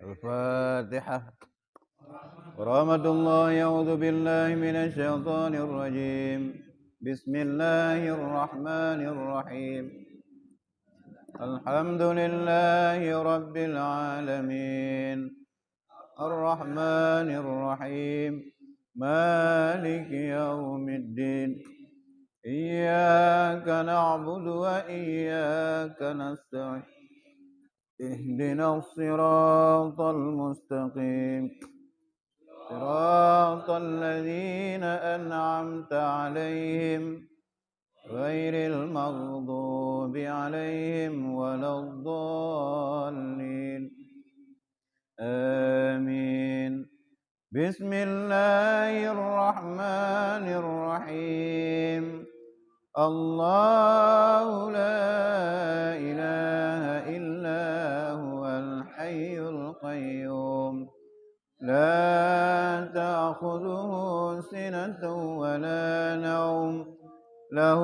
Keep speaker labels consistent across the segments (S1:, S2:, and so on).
S1: الفاتحة. ورحمة الله. أعوذ بالله من الشيطان الرجيم. بسم الله الرحمن الرحيم. الحمد لله رب العالمين الرحمن الرحيم مالك يوم الدين. إياك نعبد وإياك نستعين. اهدنا الصراط المستقيم صراط الذين أنعمت عليهم غير المغضوب عليهم ولا الضالين. آمين. بسم الله الرحمن الرحيم. الله لا إله إلا هو الحي القيوم لا تأخذه سنة ولا نوم له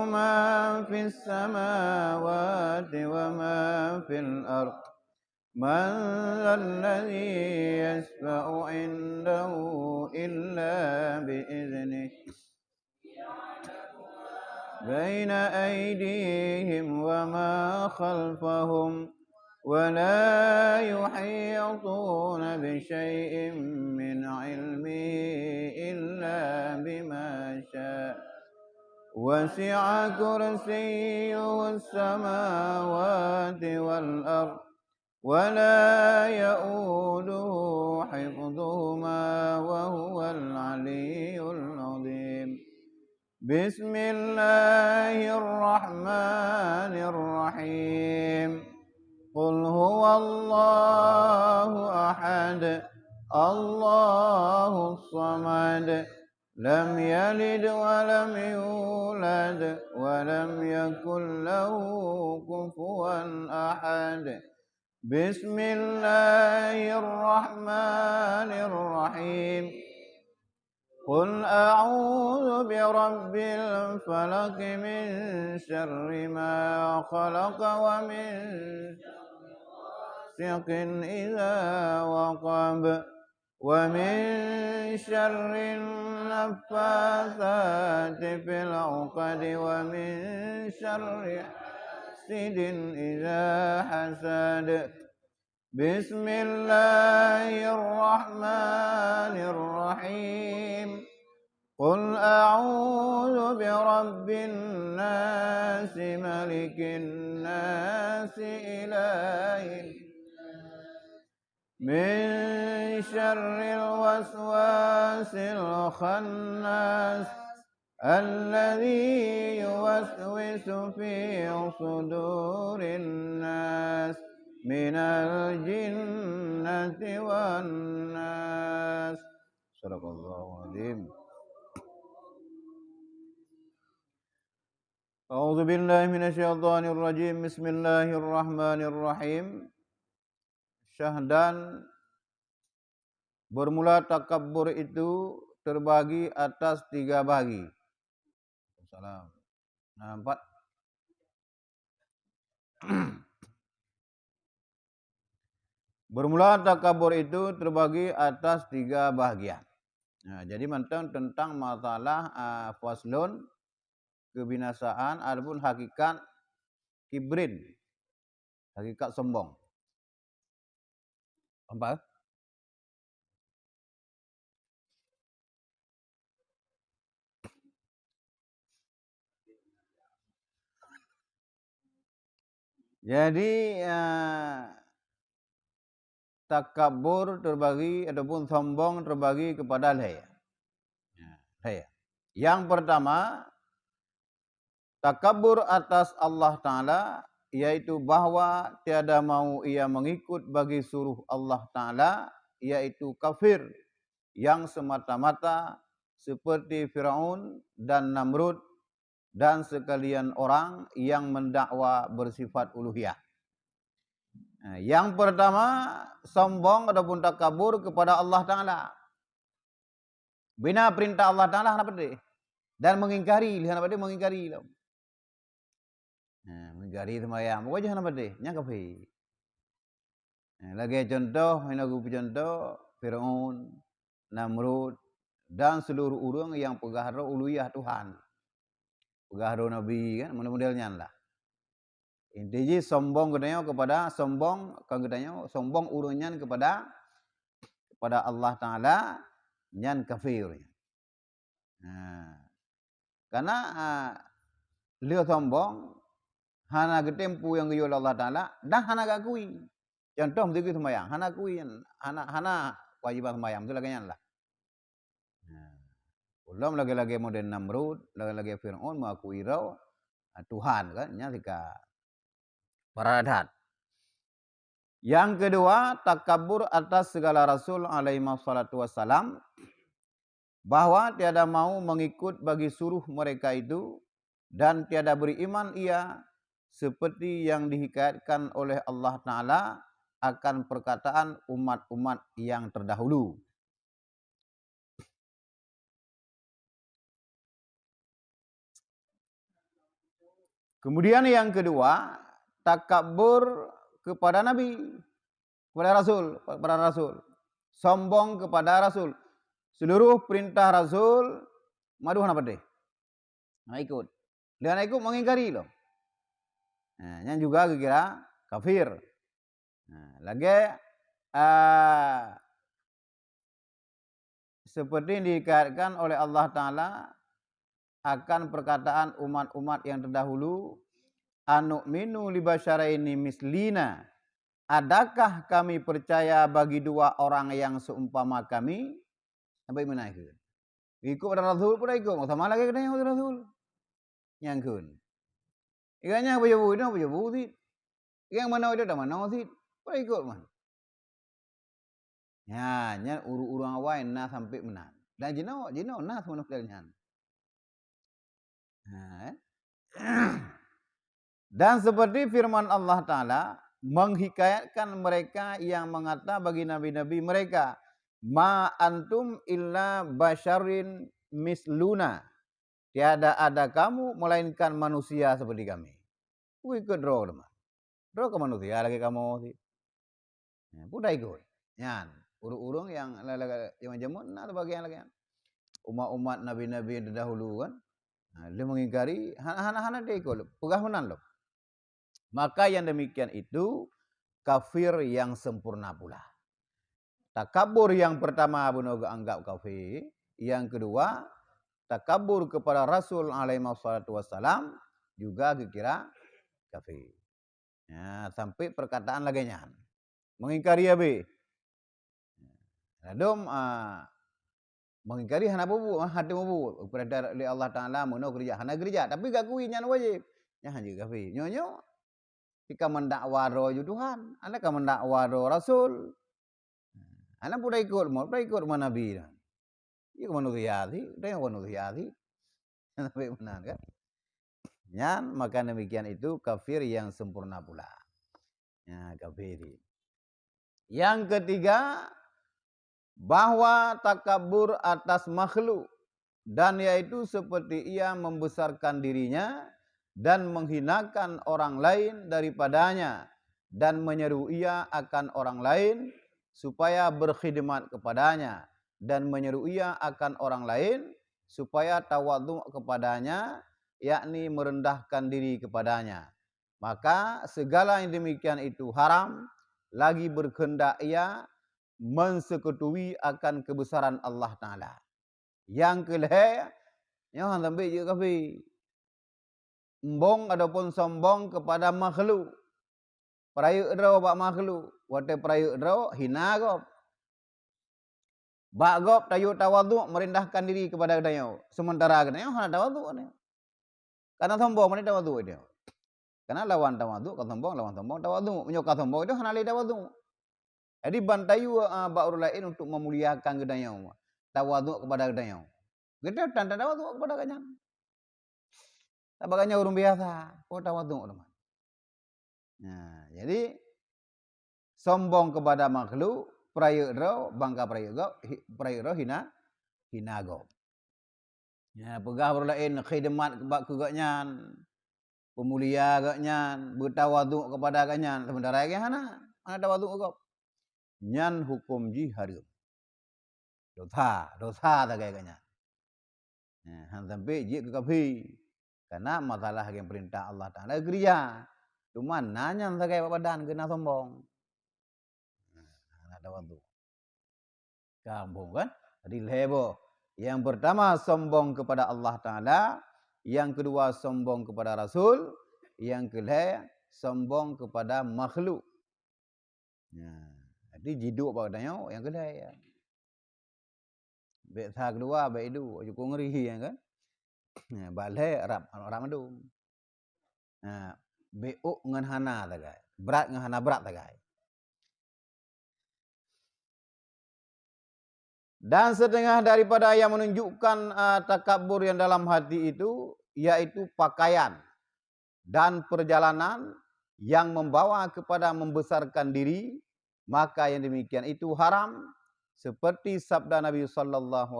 S1: ما في السماوات وما في الأرض. من ذا الذي يشفع عنده إلا بإذنه بين أيديهم وما خلفهم ولا يحيطون بشيء من علمه إلا بما شاء. وسع كرسيه السماوات والأرض ولا يؤوده حفظهما وهو العلي العظيم. بسم الله الرحمن الرحيم. قل هو الله أحد الله الصمد لم يلد ولم يولد ولم يكن له كفوا أحد. بسم الله الرحمن الرحيم. قل أعوذ برب الفلق من شر ما خلق ومن شق إذا وقب ومن شر النفاثات في العقد ومن شر حاسد إذا حسد. بسم الله الرحمن الرحيم. قل أعوذ برب الناس ملك الناس إله من شر الوسواس الخناس الذي يوسوس في صدور الناس من الجنة والناس. صدق الله العظيم. أعوذ بالله من الشيطان الرجيم. بسم الله الرحمن الرحيم. Syahdan bermula takabbur itu terbagi atas 3 bagi. Salam. Nah, 4. Bermula takabur itu terbagi atas 3 bahagian. Nah, jadi tentang masalah faslun kebinasaan adapun hakikat kibrin, hakikat sombong. Apa? Jadi takabur terbagi ataupun sombong terbagi kepada laya. Yang pertama, takabur atas Allah Ta'ala, yaitu bahwa tiada mau ia mengikut bagi suruh Allah Ta'ala, yaitu kafir yang semata-mata seperti Firaun dan Namrud dan sekalian orang yang mendakwa bersifat uluhiyah. Nah, yang pertama, sombong ataupun takabur kepada Allah Ta'ala. Bina perintah Allah Ta'ala apa dia? Dan mengingkari, lihat apa dia mengingkari. Nah, mengingkari sembahyang. Wajah apa dia? Yang kafir. Lagi contoh, contoh Firaun, Namrud dan seluruh orang yang pegaharo uluhiyah Tuhan. Pegaharo Nabi kan, model-modelnya lah. Intinya sombong katanya kepada sombong urunyan kepada Allah Taala nyan kafir. Nah, karena dia sombong hana getempu yang gayol Allah Taala dah hana gakui. Contoh begitu sembahyang, hana kui hana kewajiban sembahyang itu lagi lah. Ulam lagi-lagi model Namrud, lagi-lagi Fir'aun mengakui rau Tuhan kan nya tika paradat. Yang kedua, takabur atas segala rasul alaihi wassalatu wassalam, bahwa tiada mau mengikut bagi suruh mereka itu dan tiada beriman ia seperti yang dihikayatkan oleh Allah Ta'ala akan perkataan umat-umat yang terdahulu. Kemudian yang kedua, takabur kepada Nabi, kepada Rasul. Sombong kepada Rasul. Seluruh perintah Rasul, madu hana pade. Ikut. Dan ikut mengingkari loh. Nah, yang juga kira kafir. Nah, lagi seperti yang dikatakan oleh Allah Ta'ala akan perkataan umat-umat yang terdahulu, anu'minu libasyaraini mislina, adakah kami percaya bagi dua orang yang seumpama kami? Sampai mana itu? Ikut pada Rasul pun ikut, sama lagi kena yang Rasul. Yang kun. Ikatnya apa jauh sih? Yang mana itu dah mana sih? Pun ikut man. Ya, nya urang awai na sampai mana. Dan jino na semua nukilnya. Dan seperti firman Allah Ta'ala menghikayatkan mereka yang mengata bagi nabi-nabi mereka, ma antum illa basyarin misluna, tiada ada kamu melainkan manusia seperti kami. Ikut roh teman. Roh ke manusia lagi kamu sih. Pudah ikut. Yan, urung-urung yang jamun nah bagian lagi. Umat-umat nabi-nabi yang terdahulu kan. Dia mengingkari hana dia ikut. Pegah menan loh. Maka yang demikian itu kafir yang sempurna pula. Takabur yang pertama bunuh anggap kafir. Yang kedua, takabur kepada Rasul alaihi wassalam juga dikira kafir. Ya, sampai perkataan laginya. Mengingkari abi. Radom mengingkari hana bubu, hati bubu. Kepada Allah Ta'ala menuh gereja. Hana gereja. Tapi gak kui nyan wajib. Ya hanya kafir. Nyonyo. Jika mendakwa roh Tuhan, anda kan mendakwa roh Rasul. Anda pun ikut mana Nabi. Ia manusia sih, dia manusia sih. Sampai benar kan? Yan, maka demikian itu kafir yang sempurna pula. Ya, kafir. Yang ketiga, bahwa takabur atas makhluk, dan yaitu seperti ia membesarkan dirinya dan menghinakan orang lain daripadanya dan menyeru ia akan orang lain supaya berkhidmat kepadanya dan menyeru ia akan orang lain supaya tawadhu kepadanya, yakni merendahkan diri kepadanya. Maka segala yang demikian itu haram, lagi berkehendak ia mensekutui akan kebesaran Allah Ta'ala. Yang kelihatan, yang sampai juga kafir. Embong ataupun sombong kepada makhluk. Perayuk draw bak makhluk. Wate perayuk draw hina gop. Bak gop tayu tawaduk merendahkan diri kepada kedayau. Sementara kedayau hana tawaduk. Karena sombong mana tawaduk dia. Karena lawan tawaduk, kalau sombong lawan sombong tawaduk. Menyokah sombong itu hana li tawaduk. Jadi bantayu bak orang lain untuk memuliakan kedayau. Tawaduk kepada kedayau. Kita tanda tawaduk kepada kedayau. Tabaknya orang biasa, kau tawaduk teman. Nah, jadi sombong kepada makhluk, perayuk roh, bangga perayuk roh hina go. Ya, pegah orang lain khidmat kegaknya, pemulia gaknya, bertawaduk kepada gaknya. Sementara yang hana tawaduk go. nyan hukum ji haram. Dosa tak kayaknya. Han sampai ji ke kafi. Karena masalah yang perintah Allah Ta'ala geria. Cuma nanya tak kayak badan kena sombong. Ada waktu. Kampung kan? Jadi lebo. Yang pertama sombong kepada Allah Ta'ala. Yang kedua sombong kepada Rasul. Yang ketiga sombong kepada makhluk. Jadi jiduk padanya yang kedua ya. Baik sah kedua, baik itu. Cukup ngeri kan. Balik Arab Madum. Beuk dengan hana tagai. Berat dengan hana berat tagai. Dan setengah daripada yang menunjukkan takabur yang dalam hati itu, yaitu pakaian dan perjalanan yang membawa kepada membesarkan diri, maka yang demikian itu haram. Seperti sabda Nabi SAW,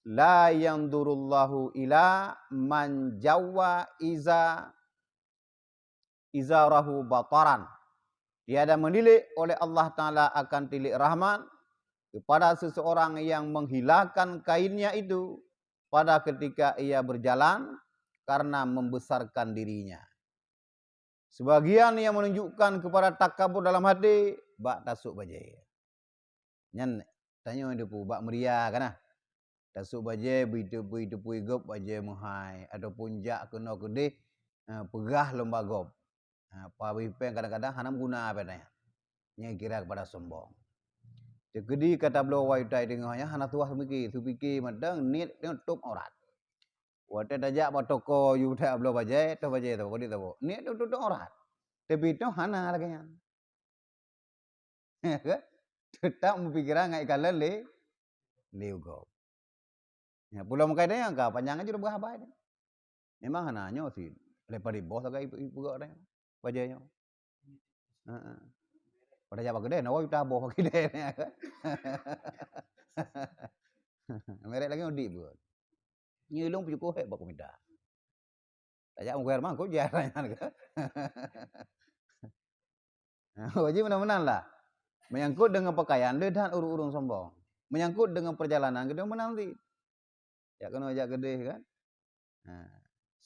S1: la yandurullahu ila man jawwa izarahu bataran. Tiada mendilik oleh Allah Ta'ala akan tilik rahmat kepada seseorang yang menghilangkan kainnya itu pada ketika ia berjalan karena membesarkan dirinya. Sebagian yang menunjukkan kepada takabur dalam hati, bak tasuk bajai. Nyan tanya dia pu bak meria kana. Tasuk bajai bitu gop bajai muhai ataupun jak kena kedih pegah lomba gop. Pa bipeng kadang-kadang hanam guna padanya. Nya kira kepada sombong. Jadi kata beliau waitai dengannya hana tuah supiki madang nit tutup aurat. Wate dajak ba toko yu ta beliau bajai tu kodi tu. Nit tutup aurat. Tapi itu hana lagi nya. Tetap mempikiran ngai kala leugo. Ya pulau makai dia angka panjang aja udah berapa ini. Memang hananya sih lepas di bos agak ibu gak ada bajainya. Pada jawab gede, nawa kita boh gede. Merek lagi odi buat. Nyilung pujuk he baku minta. Tajak mungkin mang kau jarang kan. Wajib menang lah. Menyangkut dengan pakaian dia dan urung sombong. Menyangkut dengan perjalanan kita menang nanti. Ya kena ajak gede kan.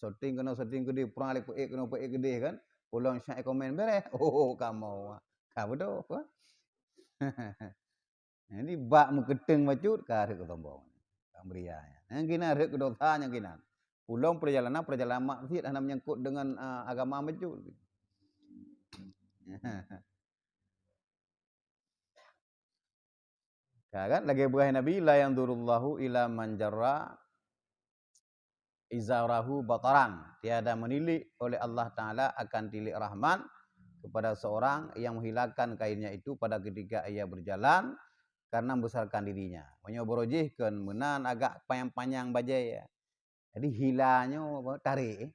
S1: Shooting gede, perang alik pe kena pe gede kan. Pulang syai komen beres. Oh kamu. Ka betul. Ini bak mengkedeng macut ka rek tombong. Kambrianya. Yang kina rek kedosanya kina. Pulang perjalanan maksiat hanya menyangkut dengan agama macut. Kan lagi berah Nabi la yandurullahu ila man jarra izarahu bataran. Tiada menilik oleh Allah Ta'ala akan tilik rahmat kepada seorang yang menghilangkan kainnya itu pada ketika ia berjalan karena membesarkan dirinya. Menyoborojihkan menan agak panjang-panjang bajai ya. Jadi hilangnya tarik.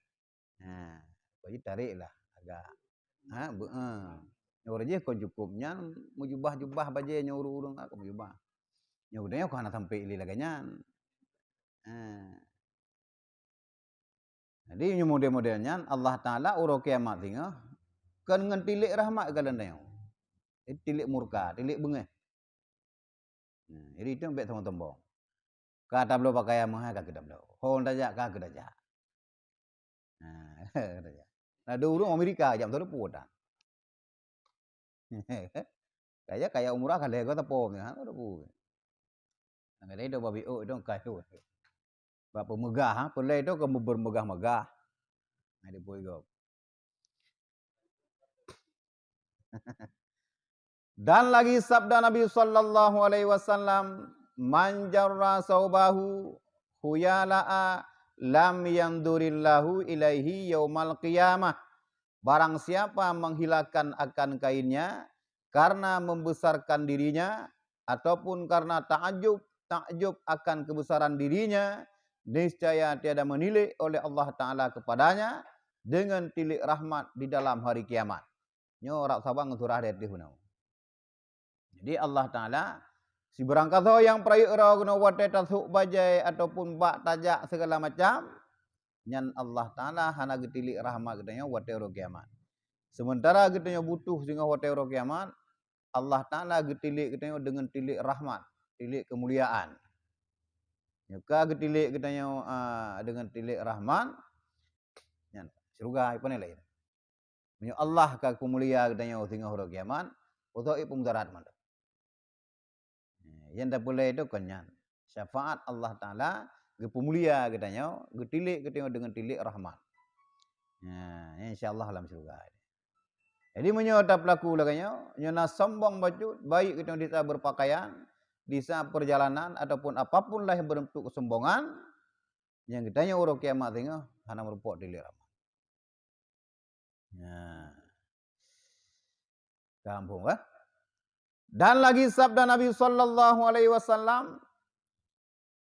S1: Baju tarik lah agak. Nyorojih kau cukupnya mujubah-jubah bajai nyorurung aku mujubah. Nyorudnya kau nak sampai ili laganya. Jadi model-modelnya Allah Ta'ala uro kiamat tinggal kan dengan tilik rahmat kalian tengok. Tilik murka, tilik bengeh. Jadi itu ambek tombong. Kata belum pakai mahal kata belum. Hon dajak kah kedajak. Nah dulu Amerika jam tu putan. Kayak umrah kan lego tepom ya, tu pu. Nah itu babi itu kayu. Bapa megah, pelai itu kamu bermegah-megah. Nah dia boleh go. Dan lagi sabda Nabi sallallahu alaihi wasallam, man jarra saubahu khuyala'a lam yandurillahu ilaihi yaumal qiyamah. Barang siapa menghilangkan akan kainnya karena membesarkan dirinya ataupun karena takjub akan kebesaran dirinya, niscaya tiada menilik oleh Allah Ta'ala kepadanya dengan tilik rahmat di dalam hari kiamat. Nyo rak sabang surah ayat dihunau. Jadi Allah Ta'ala si berangkat yang prayura guna wate tasuk bajai ataupun bak tajak segala macam, nyan Allah Ta'ala hana getilik rahmat katanya wate ro kiamat. Sementara katanya butuh sehingga wate ro kiamat, Allah Ta'ala getilik kita dengan tilik rahmat, tilik kemuliaan. Nyuka getilik kita dengan tilik rahmat, nyan surga apa ni lain. Menyo Allah ka kemulia kita tinggal huruf kiamat, untuk ipu mudarat mana. Yang dah boleh itu kan nyan. Syafaat Allah Ta'ala gepemulia kita getilik kita dengan tilik rahmat. InsyaAllah dalam surga. Jadi menyota pelaku laganya, nyona sombong baju, baik kita berpakaian, di saat perjalanan ataupun apapun lah yang berbentuk kesombongan, yang kita urut kiamat tengah, hanya merupakan tilik rahmat. Kampung kan? Dan lagi sabda Nabi sallallahu alaihi wasallam,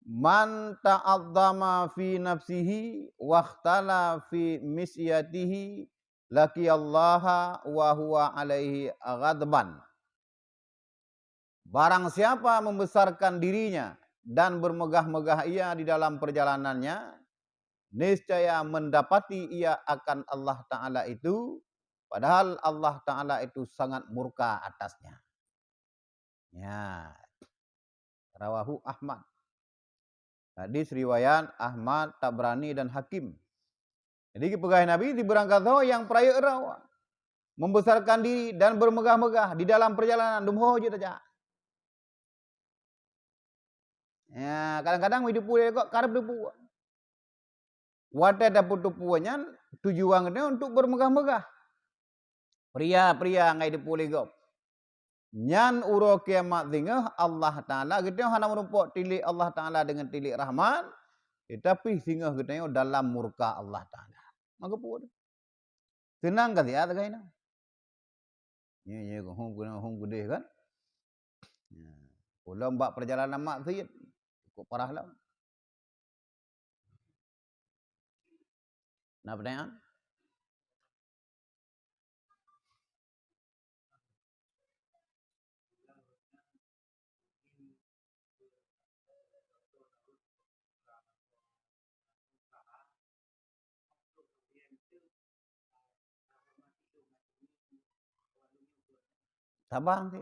S1: man ta'azzama fi nafsihi wa ikhtala fi misyatihi laki Allah wa huwa alaihi ghadban. Barang siapa membesarkan dirinya dan bermegah-megah ia di dalam perjalanannya, niscaya mendapati ia akan Allah Ta'ala itu, padahal Allah Ta'ala itu sangat murka atasnya. Ya. Rawahu Ahmad. Hadis riwayat Ahmad, Tabrani dan Hakim. Jadi pegawai Nabi diberangkat yang peraya rawa, membesarkan diri dan bermegah-megah di dalam perjalanan dumho je saja. Ya, kadang-kadang hidup pulih kok karep depu. Wate dapat depunya tujuannya untuk bermegah-megah. Pria-pria ngai hidup pulih kok. Nyan uro kiamat tinggal Allah Ta'ala kita hanya merupakan tilik Allah Ta'ala dengan tilik rahmat, tetapi singgah kita dalam murka Allah Ta'ala. Maka pun tenang kan ya tagay na. Ye hum gede kan. Kalau mbak perjalanan maksiat kok parah lah. Nah pertanyaan? Sabang sih.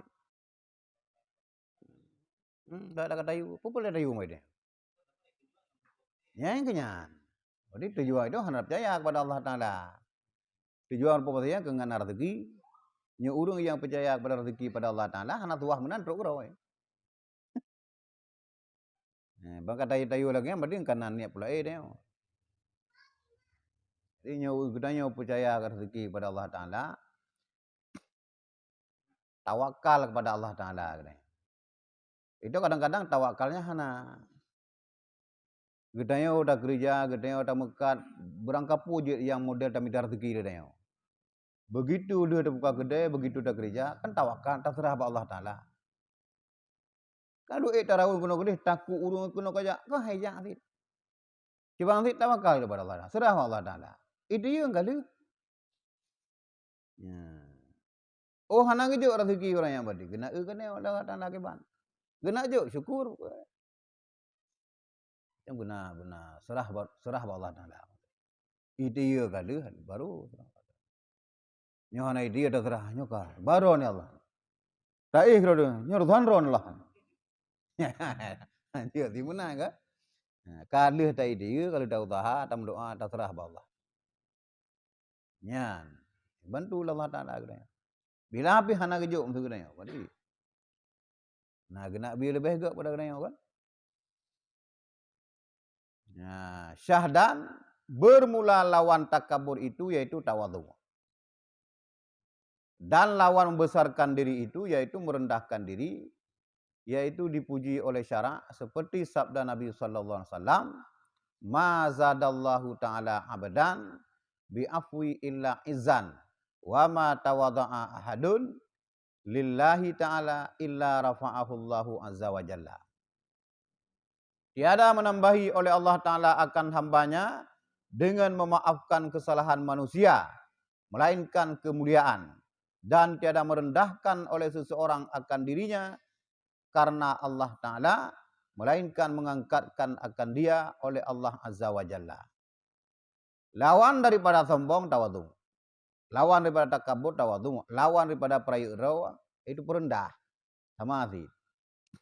S1: Dah ada tayu. Apa boleh tayu mai dia? Yang kenyan. Jadi tujuan itu hendak percaya kepada Allah Ta'ala. Tujuan percaya dengan rezeki. Nya urang yang percaya kepada rezeki pada Allah Ta'ala hendak tuah menan truk urang. Bangka tayu lagi yang penting kanan niat pula dia. Jadi nya percaya rezeki kepada Allah Ta'ala. Tawakal kepada Allah Ta'ala. Itu kadang-kadang tawakalnya hana. Gedanya udah gereja, gedanya udah mekat, berangkap puji yang model tamidar rezeki dia. Begitu dia udah buka gedai, begitu udah gereja, kan tawakal, terserah kepada Allah Ta'ala. Kalau tarawih kuno gede, takut urung kuno kaya, kau hejak sih. Coba nanti tawakal kepada Allah Ta'ala, serah kepada Allah Ta'ala. Itu yang kali. Oh, hana gitu rezeki orang yang berarti. Kena kena Allah Ta'ala keban. Kena je syukur. Yang benar serah Allah Ta'ala. Itu ya kali baru. Nyohana dia dah serah nyokar. Baru ni Allah. Tak ikhlas nyor dhanron lah. Dia di mana kan? Kalau tak dia kalau dah usaha tam doa tak serah Allah. Nyan. Bantu Allah Ta'ala kena. Bila api hana kejuk untuk kena. Berarti. Nah, kena bi lebih gak pada kena kan? Nah, syahdan bermula lawan takabur itu yaitu tawadhu. Dan lawan membesarkan diri itu yaitu merendahkan diri, yaitu dipuji oleh syarak seperti sabda Nabi sallallahu alaihi wasallam, "Ma zadallahu ta'ala abadan bi afwi illa izzan wa ma tawadha'a ahadun lillahi ta'ala illa rafa'ahu Allahu azza wa jalla." Tiada menambahi oleh Allah Ta'ala akan hambanya dengan memaafkan kesalahan manusia, melainkan kemuliaan. Dan tiada merendahkan oleh seseorang akan dirinya karena Allah Ta'ala, melainkan mengangkatkan akan dia oleh Allah Azza wa Jalla. Lawan daripada sombong tawadhu. Lawan daripada takabur tawadhu. Lawan daripada peraya rawa Itu perendah. Sama sih.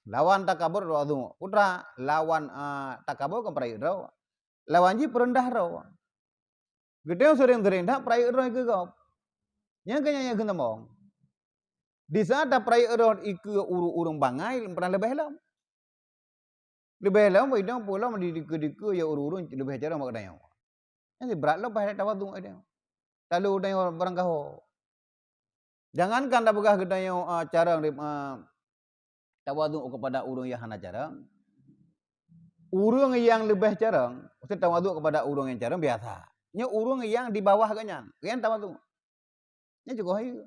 S1: Lawan takabur tawadhu. Putra lawan takabur kan prai raw. Lawan ji perendah raw. Gede sering-sering dah prai raw ke kau. Yang kenya yang kentamong. Di saat ada prai raw iku urung bangai pernah lebih lam. Lebih lam idang pula mendidik-didik ya urung lebih cara mak dayang. Yang berat lah pada tawadhu ada. Lalu dayang barang kau. Jangankan dah begah gedayang cara tawadhu kepada urung yang hana jarang. Urung yang lebih jarang, maksud tawadhu kepada urung yang jarang biasa. Nya urung yang di bawah ganyan, yang tawadhu. Nya juga hayu.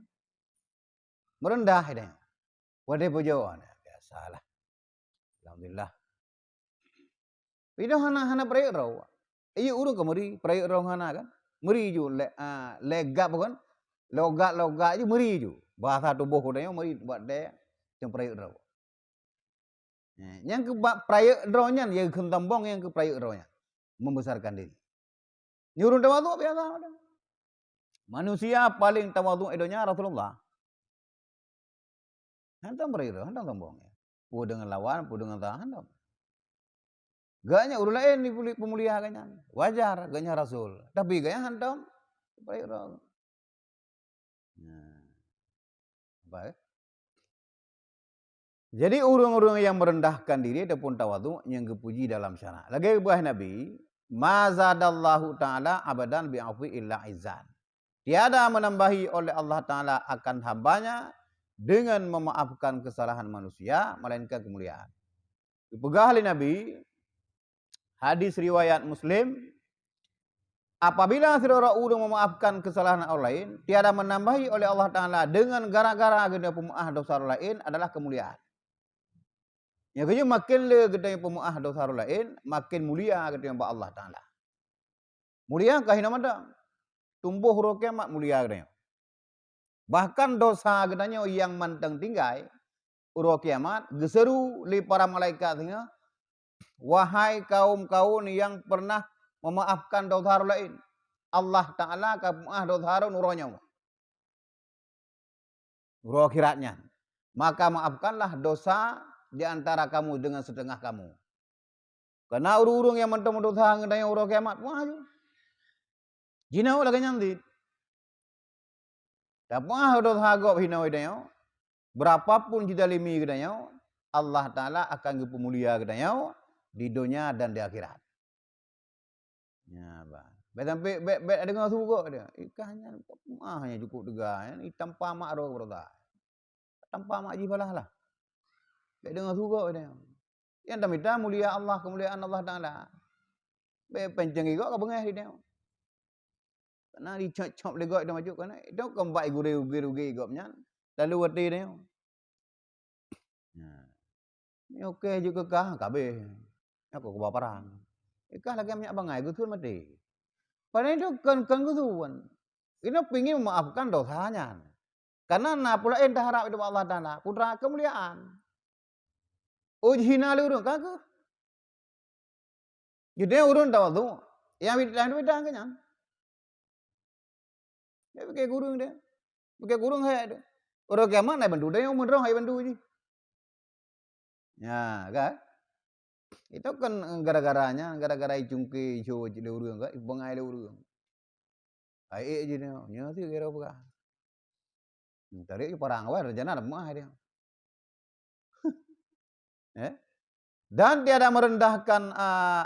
S1: Merendah dia. Wadai pujo, biasalah. Alhamdulillah. Ida hana prayer raw. Iya urung kemari prayer raw hana kan. Meri ju legap kan. Logat ju meri ju. Bahasa tubuh dia meri buat dia yang prayer raw. Yang ke prayer rawnya yang kentambong yang ke prayer rawnya membesarkan diri. Nyuruh tawadhu biasa. Manusia paling tawadhu edonya Rasulullah. Hantam prayer, hantam tambong. Pu dengan lawan, pu dengan tahan. Gaknya urut lain pemulia gaknya. Wajar gaknya Rasul. Tapi gaknya hantam prayer raw. Baik. Jadi urung-urung yang merendahkan diri ataupun tawadhu yang kepuji dalam syara. Lagi buah Nabi, ma zadallahu taala abadan bi'afwi illa izzan. Tiada menambahi oleh Allah taala akan hambanya dengan memaafkan kesalahan manusia melainkan kemuliaan. Dipegah oleh Nabi hadis riwayat Muslim, apabila saudara urung memaafkan kesalahan orang lain, tiada menambahi oleh Allah taala dengan gara-gara gede pemaaf dosa orang lain adalah kemuliaan. Yang kedua makin le gede pemaaf dosa orang lain, makin mulia gede yang Allah taala. Mulia kahina madang. Tumbuh huruf kiamat mulia gede. Bahkan dosa gedanya yang manteng tinggai huruf kiamat geseru li para malaikat tinggal, wahai kaum-kaum yang pernah memaafkan dosa orang lain, Allah taala ka pemaaf dosa nuronya. Nuro akhiratnya. Maka maafkanlah dosa di antara kamu dengan setengah kamu. Karena urung-urung yang mentang dosa ngedaya huruf kiamat, wah. Jinau lagi nyandit. Tapah dosa gop hinau idanya. Berapapun didalimi gedanya, Allah taala akan pemulia gedanya di dunia dan di akhirat. Ya, bah. Sampai ada dengar suka dia. Ikannya hanya cukup tegak. Hitam pamak roh berota. Tanpa mak jibalah lah. Baik dengar suka dia. Yang tamita mulia Allah, kemuliaan Allah taala. Baik penceng igak ke bengah dia. Karena dicop-cop legok dia maju kan. Itu kembali guri-guri igaknya. Lalu wati dia. Ni okey juga kah kabeh. Aku ke baparan. Ikah lagi minyak bangai gusun mati. Padahal itu kan gusun. Ini pingin memaafkan dosanya. Karena na pula entah harap itu Allah taala putra kemuliaan. Ujhina le urun kagak. Jadi urun tawadhu. Yang bidang kanya. Dia pakai gurung dia. Pakai gurung hai dia. Orang kiamat naik bantu dia yang menrong hai bantu je. Ya, kan? Itu kan gara-garanya, gara-gara icungke ijo le urung kan, bengai le urung. Ai je dia. Nya sih kira apa. Tarik parang awal rencana lemah dia. Dan tiada merendahkan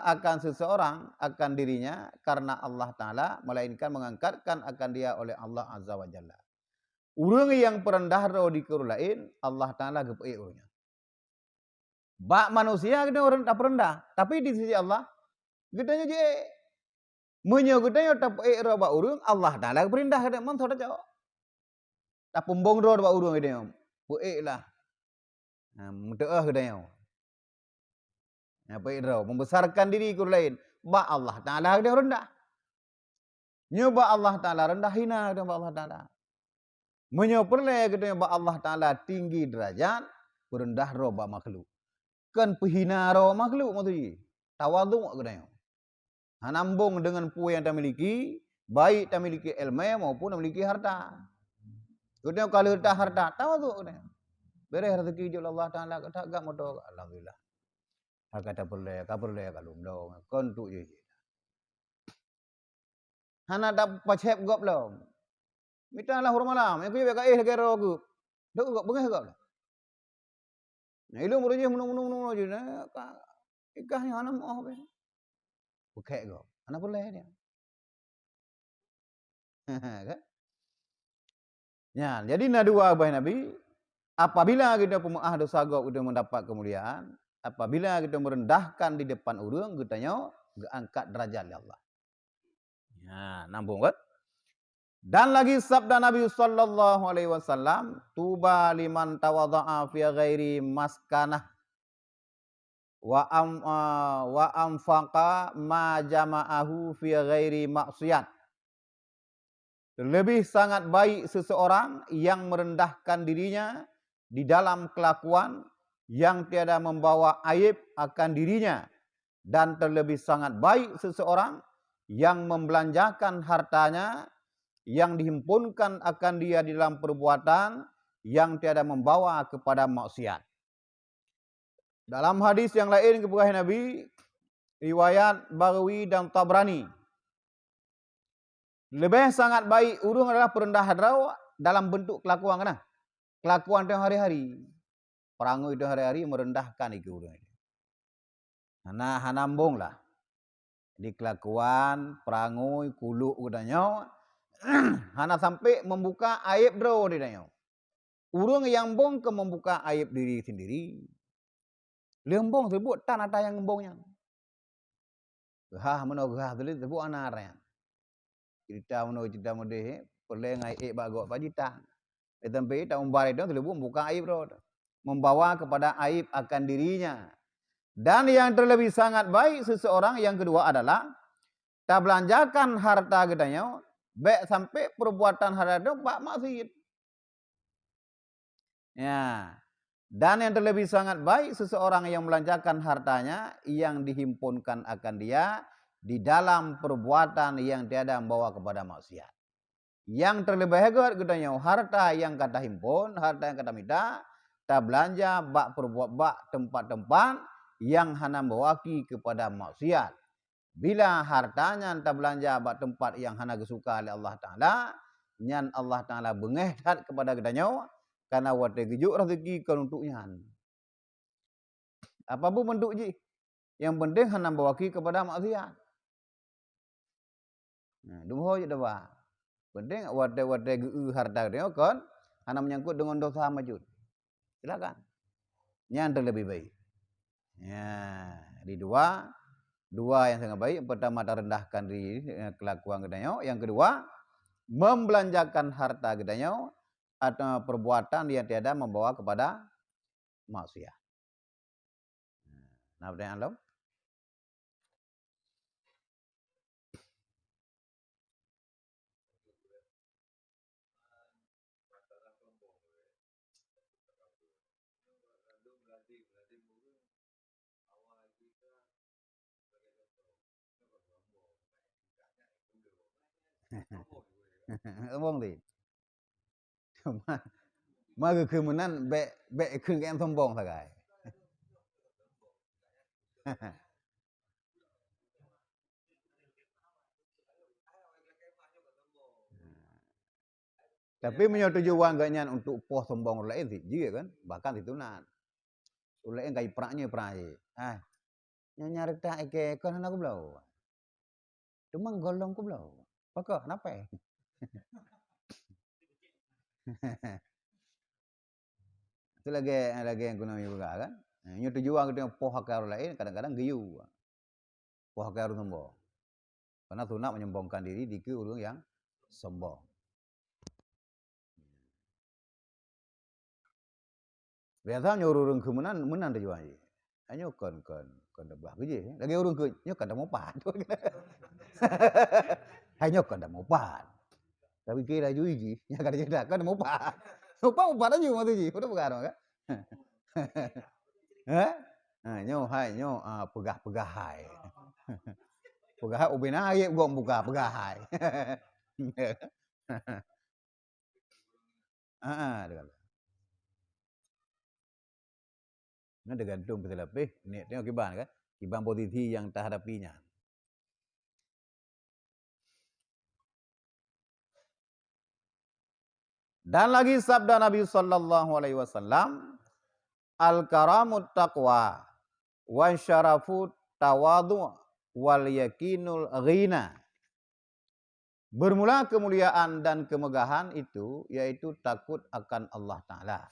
S1: akan seseorang, akan dirinya, karena Allah Ta'ala, melainkan mengangkatkan akan dia oleh Allah Azza wa Jalla. Urung yang perendah roh di kuru lain, Allah Ta'ala gepai urungnya. Bak manusia kita orang tak perendah, tapi di sisi Allah, gedanya je. Menyo gedanya tak roh bak urung, Allah Ta'ala perendah kita, mantul dah jauh. Tak pembong roh bak urung kita, buik lah. Mudah gedanya. Apa itu? Membesarkan diri ke lain. Ba Allah Ta'ala dia rendah. Nyoba Allah Ta'ala rendah hina dia Allah Ta'ala. Menyoperle kita ba Allah Ta'ala tinggi derajat, berendah roh ba makhluk. Kan pehina roh makhluk maksudnya. Tawadhu kita. Hanambung dengan pu yang tak miliki, baik tak miliki ilmu maupun tak miliki harta. Kita kalau harta tawadhu kita. Beres rezeki je Allah Taala tak gak motor. Alhamdulillah. Kata perle kalau belum. Kon tu je. Hana dak pacep gop belum. Mita lah huruf malam. Yang kuih kat lagi rogu. Dok gop bengah gop. Nah, ilmu muruje menung je. Ikahnya hana mau be. Bukek gop. Hana perle dia. Kan? Ya, jadi dua bah Nabi, apabila kita pemaah dosa gop kita mendapat kemuliaan, apabila kita merendahkan di depan orang, kita nyo angkat derajat Allah. Ya, nambung kan? Dan lagi sabda Nabi sallallahu alaihi wasallam, tuba liman tawadha'a fi ghairi maskanah wa anfaqa ma jama'ahu fi ghairi maksiyat. Lebih sangat baik seseorang yang merendahkan dirinya di dalam kelakuan yang tiada membawa aib akan dirinya, dan terlebih sangat baik seseorang yang membelanjakan hartanya yang dihimpunkan akan dia di dalam perbuatan yang tiada membawa kepada maksiat. Dalam hadis yang lain kepada Nabi, riwayat Baghawi dan Tabrani, lebih sangat baik urung adalah perendah hadrau dalam bentuk kelakuan kena. Kelakuan itu hari-hari. Perangai itu hari-hari merendahkan itu urung. Hana hanambung lah. Di kelakuan, perangai, kuluk udahnya. Hana sampai membuka aib draw di dalam. Urung yang bong ke membuka aib diri sendiri. Lembong sebut tan ada yang ngembongnya. Gah meno gah tadi sebut anarnya. Cerita meno deh perle ngai aib bagok pajita. Tempe tak umbar itu terlebih membuka aib draw. Membawa kepada aib akan dirinya. Dan yang terlebih sangat baik seseorang yang kedua adalah tak belanjakan harta gedanya, baik sampai perbuatan harta itu bak maksiat. Ya. Dan yang terlebih sangat baik seseorang yang belanjakan hartanya yang dihimpunkan akan dia di dalam perbuatan yang tiada membawa kepada maksiat. Yang terlebih hebat gedanya harta yang kata himpun, harta yang kata minta, tak belanja bak perbuat bak tempat-tempat yang hana mewaki kepada maksiat. Bila hartanya tak belanja bak tempat yang hana kesuka oleh Allah Ta'ala, nyan Allah Ta'ala bengehat kepada gedanya, karena wate gejuk rezeki kan untuknya. Apa pun bentuk je. Yang penting hana mewaki kepada maksiat. Nah, dua je dah. Penting wate geu harta dia kan hana menyangkut dengan dosa majud. Silakan. Nyan terlebih baik. Ya, di dua yang sangat baik. Yang pertama rendahkan diri kelakuan gedanya. Yang kedua membelanjakan harta gedanya atau perbuatan yang tiada membawa kepada maksiat. Nah, pertanyaan lo? Sombong ti. Maka kemenan be keun em sombong sagai. Tapi menyetujui gaknya untuk poh sombong lain sih, juga kan? Bahkan itu nan. Ulain kai praknya prai. Nyari tak ke kan aku belau. Cuma golong ku belau. Pakak kenapa? Itu lagi yang guna juga kan. Nyetujui kita poh hak lain kadang-kadang giyu. Poh hak orang sombong. Karena sunat menyombongkan diri di orang yang sombong. Biasa nyuruh orang kemenan menan tu jual. Hanya kan dah kerja. Lagi orang ke, nyo kan dah mau pan. Hanya kan dah mau pan. Tapi kira jui ji, nya kan dah kan mau pan. Mau pan aja mau tu ji, udah perkara kan. Nyo pegah hai. Pegah hai ubin hai gom buka pegah hai. Dengar. Ini tergantung kita lebih. Ini tengok kiban kan. Kiban posisi yang tak hadapinya. Dan lagi sabda Nabi sallallahu alaihi wasallam, al-karamut taqwa wa syarafut tawadu wal yakinul ghina. Bermula kemuliaan dan kemegahan itu yaitu takut akan Allah Ta'ala.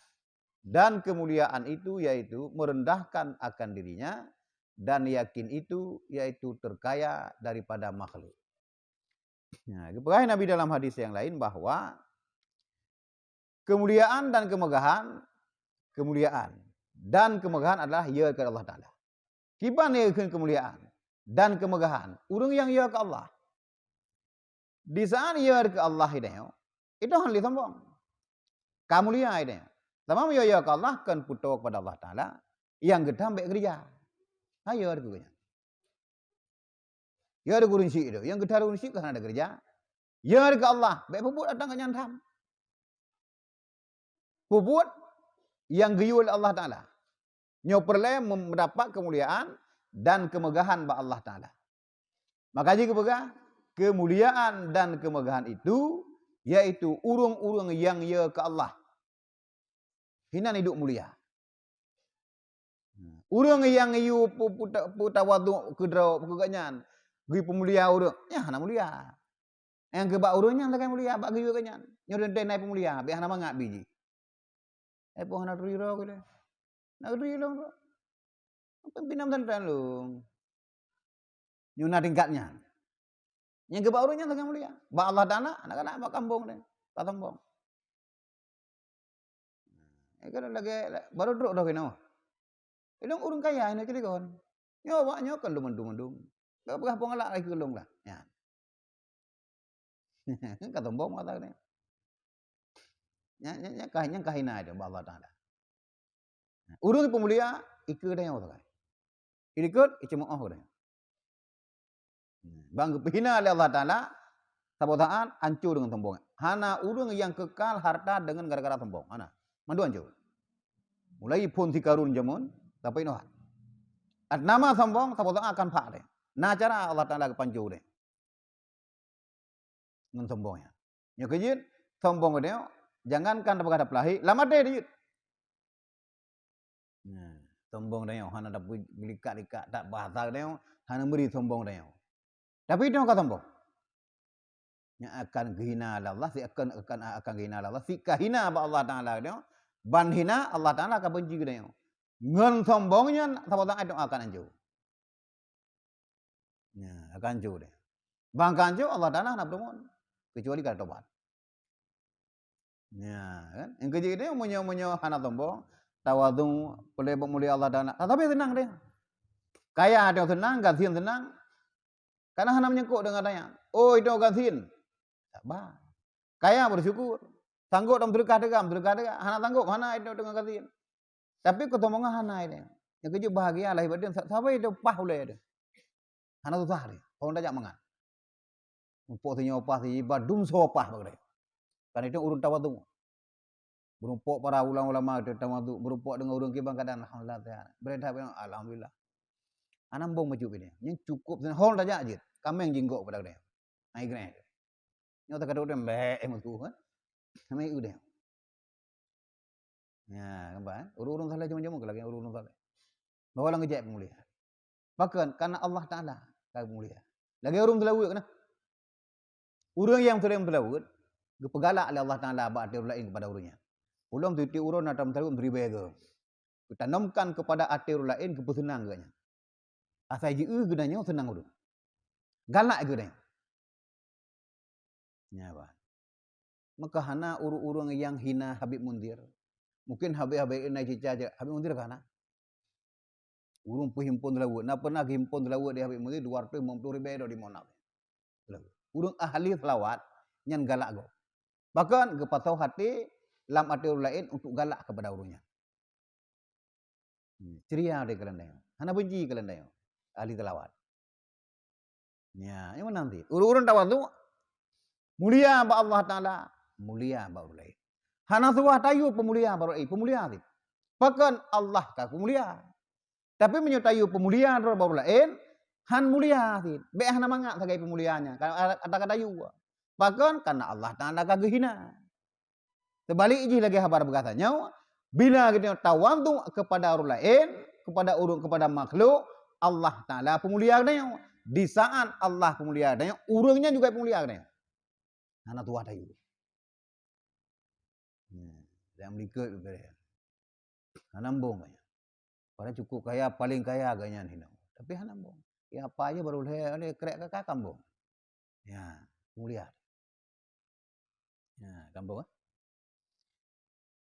S1: Dan kemuliaan itu yaitu merendahkan akan dirinya. Dan yakin itu yaitu terkaya daripada makhluk. Nah, kemudian Nabi dalam hadis yang lain bahwa kemuliaan dan kemegahan adalah ya ke Allah Ta'ala. Kiban ya ke kemuliaan dan kemegahan. Urang yang ya ke Allah. Di saat ya ke Allah itu hal sombong. Kamulia itu. Tamam ya ke Allah kan puto kepada Allah Ta'ala. Yang kita ambil kerja. Ayo ada kerja. Ya ada gurun syik itu. Yang kita gurun syik kan ada kerja. Ya ke Allah. Baik puput datang ke nyantam. Puput yang giyul Allah Ta'ala. Nyoperle mendapat kemuliaan dan kemegahan ba Allah Ta'ala. Maka jika kemuliaan dan kemegahan itu yaitu urung-urung yang ya ke Allah. Hinan hidup mulia. Urung yang yu putawadu kedrau keganyan. Gui pemulia urung. Ya hana mulia. Yang kebak urungnya lakai mulia bak giyu kanyan. Nyoden naik pemulia, be hana mangak biji. Po hana riro kene. Nak riro. Apa pinam dan lu. Nyuna tingkatnya. Yang kebak urungnya lakai mulia. Ba Allah Ta'ala anak-anak bak kampung deh. Tak sombong. Kan lagi baru druk dah kena. Ilung urung kaya ini kiri kon. Nyo kan lumendum-mendum. Gak pernah pengalak lagi kelung lah. Ya. Kan tombong kata ni. Nya kahina dia Allah Taala. Urung pemulia ikut dia orang. Ikut icemooh dia. Bang kepihina oleh Allah Taala sabotaan hancur dengan tombong. Hana urung yang kekal harta dengan gara-gara tombong. Hana. Mandu hancur. Mulai pun tikarun jamun tapi nohat. At nama sombong sabotaan akan pak dia. Nah cara Allah Ta'ala kepanjau dia. Dengan sombongnya. Yang kejut, sombong dia, jangankan dapat hadap lahi, lama dia. Sombong dia, hana dapat gelikat-likat, tak bahasa dia, hana beri sombong dia. Tapi itu kata sombong. Yang akan hina Allah, si akan hina Allah, si kahina Allah Ta'ala dia, ban hina Allah Ta'ala akan benci dia. Ngan sombongnya, sabotaan itu akan hancur. Ya, akan hancur dia. Bang hancur Allah Ta'ala nak bermohon. Kecuali kalau tobat. Ya, kan? Yang kecil dia menyo hana sombong, tawadhu, boleh mulia Allah Ta'ala. Tapi tenang dia. Kaya ada tenang, gantian tenang. Karena hana menyengkuk dengan tanya. Oh, itu gantian. Tak bah. Kaya bersyukur. Sanggup dalam terdekat. Hana sanggup, hana itu dengan gantian. Tapi ketomongnya hana ini. Yang kecil bahagia lah ibadah. Sampai itu pah boleh ada. Hana susah dia. Orang tak mangat. Upok tinyo opah si badum sopah bagre. Kan itu urun tawadu. Berumpok para ulama-ulama itu tawadu, berumpok dengan urun kibang kadang alhamdulillah. Berita bilang alhamdulillah. Anam bong maju ini. Yang cukup hol saja aja. Kameng jinggok pada dia. Naik gini. Nyo tak ada mbek mutu kan. Sampai udah. Ya, kan? Urun salah cuma-cuma lagi urun salah. Bawa lang ngejek pemulia. Bahkan karena Allah Ta'ala kau mulia. Lagi urun telawud kena. Urang yang terlalu gepegalak oleh Allah Ta'ala ba'atir lain kepada urangnya. Ulang tu urang nak terlalu beri bega. Tanamkan kepada atir lain kepesenang ganya. Asal je genanya senang urang. Galak genanya. Ya bah. Maka hana urang yang hina Habib Mundir. Mungkin Habib naik cica aja. Habib Mundir kana. Urang perhimpun terlalu. Nak pernah himpun terlalu di Habib Mundir 250,000 di Monap. Urang ahli selawat nyan galak go. Bahkan gepatau hati lam hati orang lain untuk galak kepada urangnya. Ceria dia kelendayo. Hana benci kelendayo. Ahli selawat. Ya, yang mana nanti? Urang tawadu mulia ba Allah Ta'ala, mulia ba orang lain. Hana suah tayu pemulia ba orang lain, pemulia hati. Pakan Allah ka mulia. Tapi menyertai pemuliaan baru lain, han mulia sih. Be hana mangat sebagai pemuliaannya. Kata-kata yu. Pakan karena Allah Ta'ala kagak hina. Sebalik iji lagi habar berkatanya, bila kita tawadhu kepada orang lain, kepada makhluk, Allah Ta'ala pemulia katanya. Di saat Allah pemulia katanya, urangnya juga pemulia katanya. Anak tua tayu. Yang berikut berbeda. Nambung katanya. Padahal cukup kaya, paling kaya agaknya hina. Tapi nambung. Ya apa aja baru oleh kerek kakak kambung. Ya, mulia. Ya, kambung.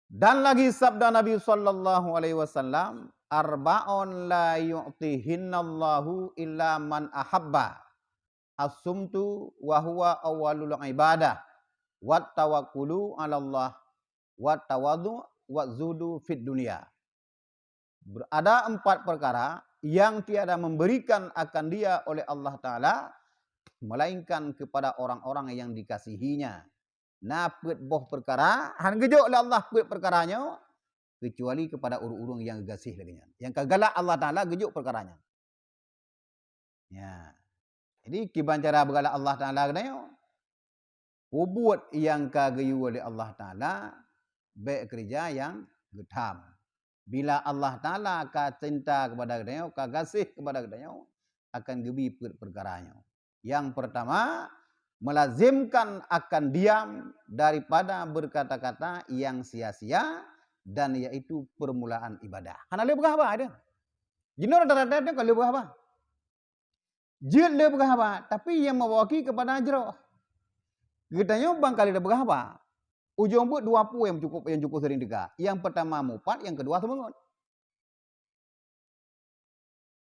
S1: Dan lagi sabda Nabi sallallahu alaihi wasallam, arba'un la yu'tihinnallahu illa man ahabba. As-sumtu wa huwa awwalul ibadah. Wat tawakkulu 'ala Allah, wat tawadhu, wat zudu fid dunya. Ada 4 perkara yang tiada memberikan akan dia oleh Allah Ta'ala, melainkan kepada orang-orang yang dikasihinya. Nah, pet boh perkara, han gejuk oleh Allah pet perkaranya, kecuali kepada urung-urung yang gasih lagi. Yang kagalak Allah Ta'ala gejuk perkaranya. Ya. Jadi, kiban cara bergalak Allah Ta'ala katanya, buat yang kagayu oleh Allah Ta'ala, baik kerja yang getam. Bila Allah Ta'ala ka cinta kepada katanya, ka gasih kepada katanya, akan gebi perkaranya. Yang pertama, melazimkan akan diam daripada berkata-kata yang sia-sia, dan yaitu permulaan ibadah. Karena lebih apa ada? Jinur rata-rata dia kalau lebih apa? Jil lebih apa? Tapi yang mewakili kepada ajroh. Katanya bangkali lebih apa? Ujung buat 20 yang cukup sering dega. Yang pertama mupat, yang kedua semangat.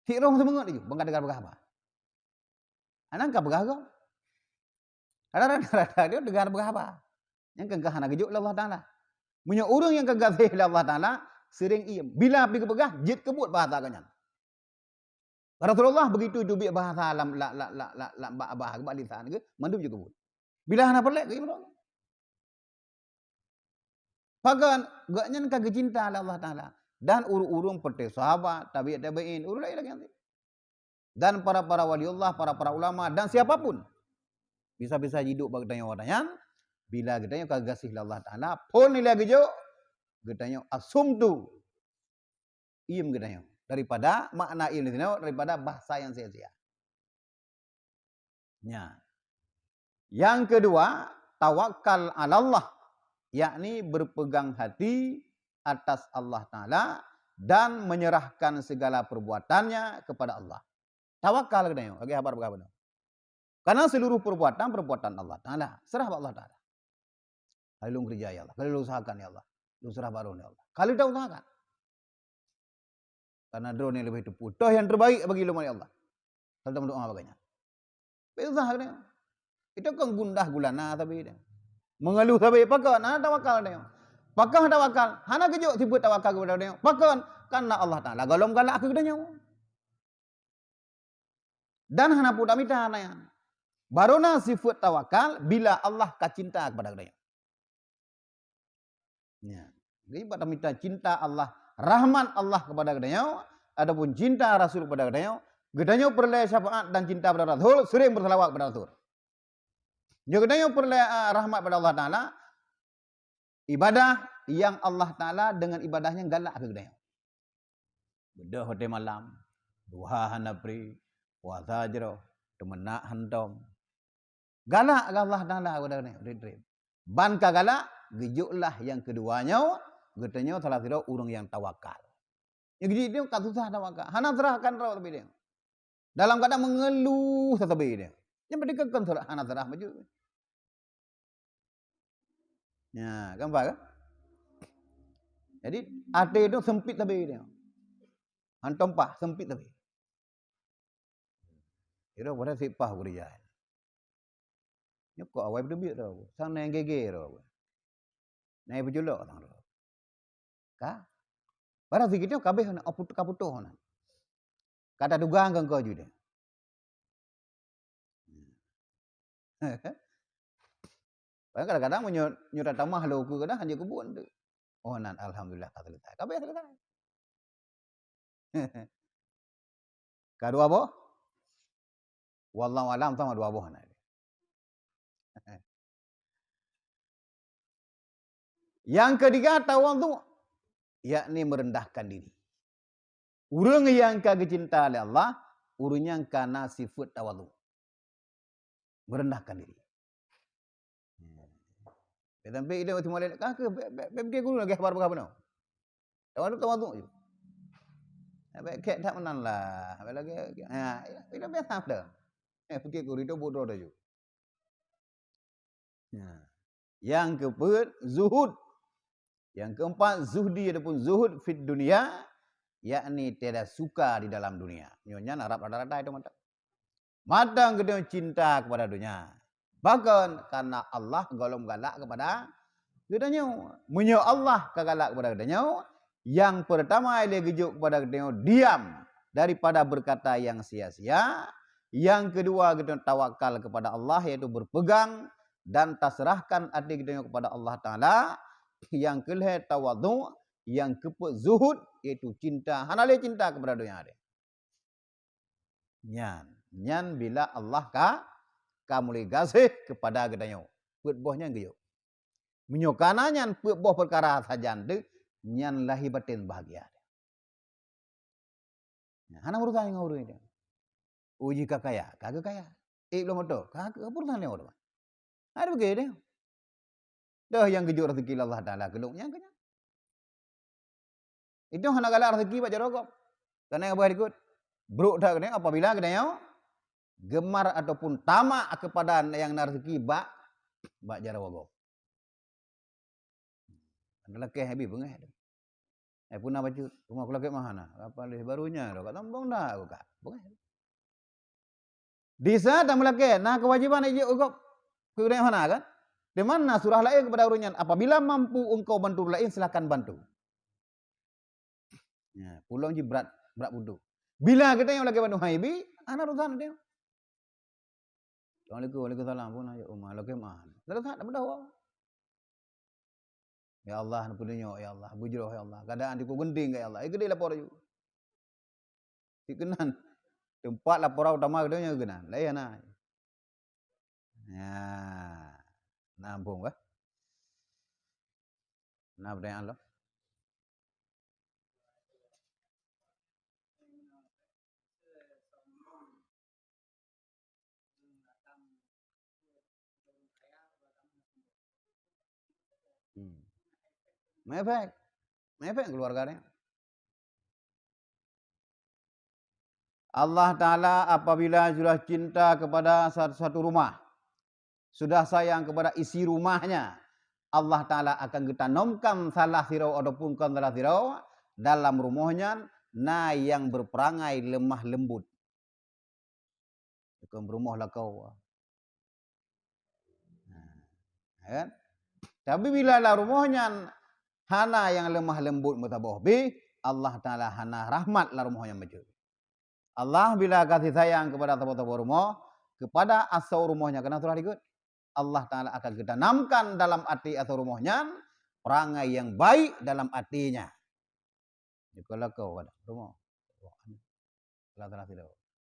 S1: Hirong semangat itu, bangkali degar berapa? Anak ka berapa? Rata-rata dia degar berapa? Yang kegah nak gejuk Allah Ta'ala. Punya orang yang kegah Allah Ta'ala, sering iem. Bila pergi kegah, jid kebut bahasa kanyan. Rasulullah begitu dubik bahasa lam bahasa lisan ke, mandum juga kebut. Bila hana pelek ke imrong. Pagan gaknya kagak cinta Allah Ta'ala. Dan urung-urung pete sahabat, tabi'in, urung lain lagi nanti. Dan para waliullah, para ulama, dan siapapun. Bisa-bisa hidup bagi tanya-tanya. Bila getanya kagak kasih Allah Ta'ala, pun nilai gejo, getanya asumtu. Iem getanya. Daripada makna iem getanya, daripada bahasa yang sia-sia. Ya. Yang kedua, tawakal 'ala Allah. Yakni berpegang hati atas Allah Ta'ala dan menyerahkan segala perbuatannya kepada Allah. Tawakal getanya. Bagi habar berapa? Karena seluruh perbuatan Allah Ta'ala. Serah Allah Ta'ala. Kalau lu kerja ya Allah, kalau lu usahakan ya Allah, lu serah baru ya Allah. Kalau kita usahakan, karena drone yang lebih tepuh, toh yang terbaik bagi lu ya Allah. Kalau kita berdoa bagainya, usahakan. Itu kan gundah gulana tapi dia mengeluh tapi pakai, nah tawakal dia. Pakai tawakal, hana kejuk sibuk tawakal kepada dia. Pakai karena Allah Taala golong galak ke dia. Dan hana pun minta naya. Barona sifat tawakal bila Allah kacinta kepada dia. Ya. Jadi pada minta cinta Allah, rahmat Allah kepada gedanya, adapun cinta Rasul kepada gedanya perleh syafaat dan cinta kepada Rasul, sering berselawat kepada Rasul. Gedanya perleh rahmat kepada Allah Ta'ala, ibadah yang Allah Ta'ala dengan ibadahnya galak ke gedanya. Bedah hotel malam, duha hanapri, puasa jero, temenak hantom. Galak Allah Ta'ala kepada gedanya. Ban kagala gejuklah yang keduanya, getanya salah satu orang yang tawakal. Yang gejik dia tak susah tawakal. Hana serahkan roh tapi dia. Dalam keadaan mengeluh tetapi dia. Yang penting kan serah hana serah maju. Ya, gambar kan? Jadi hati itu sempit tapi dia. Hantompah sempit tapi. Itu pada sipah kerja. Nyokok awal berdebit tau. Sang yang geger tau. Naik berjuluk tang tu. Ka? Pada sikitnya kabeh nak kaputuh nak. Kata dugaan kan kau juga. Kadang-kadang menyurat tamah lo ke kadang hanya kebun tu. Onan alhamdulillah ka selesai. Kabeh selesai. Kadua boh? Wallahu alam sama dua boh na. Yang ketiga tawadhu, yakni merendahkan diri. Urang yang kagak cinta oleh Allah, urang yang kana sifat tawadhu. Merendahkan diri. Sampai dia waktu mulai kagak bebek guru lagi kabar no. Tawadhu je. Sampai kek tak menan lah. Lagi itu biasa dah. Fikir guru itu bodoh dah ju. Yang keempat zuhud. Yang keempat zuhdi ataupun zuhud fit dunia, yakni tiada suka di dalam dunia. Nyonya Arab rata-rata itu mata. Madang kita cinta kepada dunia. Bahkan karena Allah golong galak kepada gedanya. Menyo Allah kegalak kepada gedanya. Yang pertama dia gejuk kepada gedanya diam daripada berkata yang sia-sia. Yang kedua kita tawakal kepada Allah, yaitu berpegang dan tasrahkan hati gedanya kepada Allah Ta'ala. Yang kelih tawadhu, yang keempat zuhud, yaitu cinta. Hanale cinta kepada dunia dia. Nyan bila Allah ka mulai gasih kepada gedanya. Put bohnya geyo. Menyokana nyan put boh perkara saja de, nyan lahi batin bahagia. Hana urusan yang urus dia. Uji kakaya, kagak kaya. Belum ada, kagak urusan dia orang. Ada begitu. Dah yang gejuk rezeki Allah Ta'ala geluknya kena. Itu hana galak rezeki pak jarogop. Karena apa ikut? Bro dah kena apabila kena gemar ataupun tamak kepada yang rezeki bak jarogop. Adalah ke habis bengah. Pun baca rumah kula ke mahana. Apa leh barunya dah tambang dah aku kak. Bengah. Disa tak melake nah kewajiban ijuk gop. Kudai mana kan? Di mana surah lain kepada urunyan, apabila mampu engkau bantu lain silakan bantu. Ya, pulang je berat budu. Bila kita yang lagi bantu haibi, ana urusan dia. Waalaikumsalam pun ayo umah lagi mana. Lalu tak berdoa. Ya Allah punya ya Allah, bujur ya Allah. Keadaan diku gending ya Allah. Gede lapor you. Dikenan. Tempat lapor utama gedenya genan. Layana. Ya. Nampung kah? Nah pertanyaan lo. Mefek keluarganya. Allah Ta'ala apabila sudah cinta kepada satu rumah, sudah sayang kepada isi rumahnya, Allah Ta'ala akan getanamkan salah sirau ataupun salah sirau dalam rumahnya, na yang berperangai lemah lembut. Bukan rumah lah kau. Kan? Tapi bila lah rumahnya hana yang lemah lembut mutabohbi, Allah Ta'ala hana rahmat lah rumahnya maju. Allah bila kasih sayang kepada tabu-tabu rumah, kepada asal rumahnya, kena surah ikut. Allah Ta'ala akan getanamkan dalam hati asal rumahnya, perangai yang baik dalam hatinya. Kalau kau ada rumah.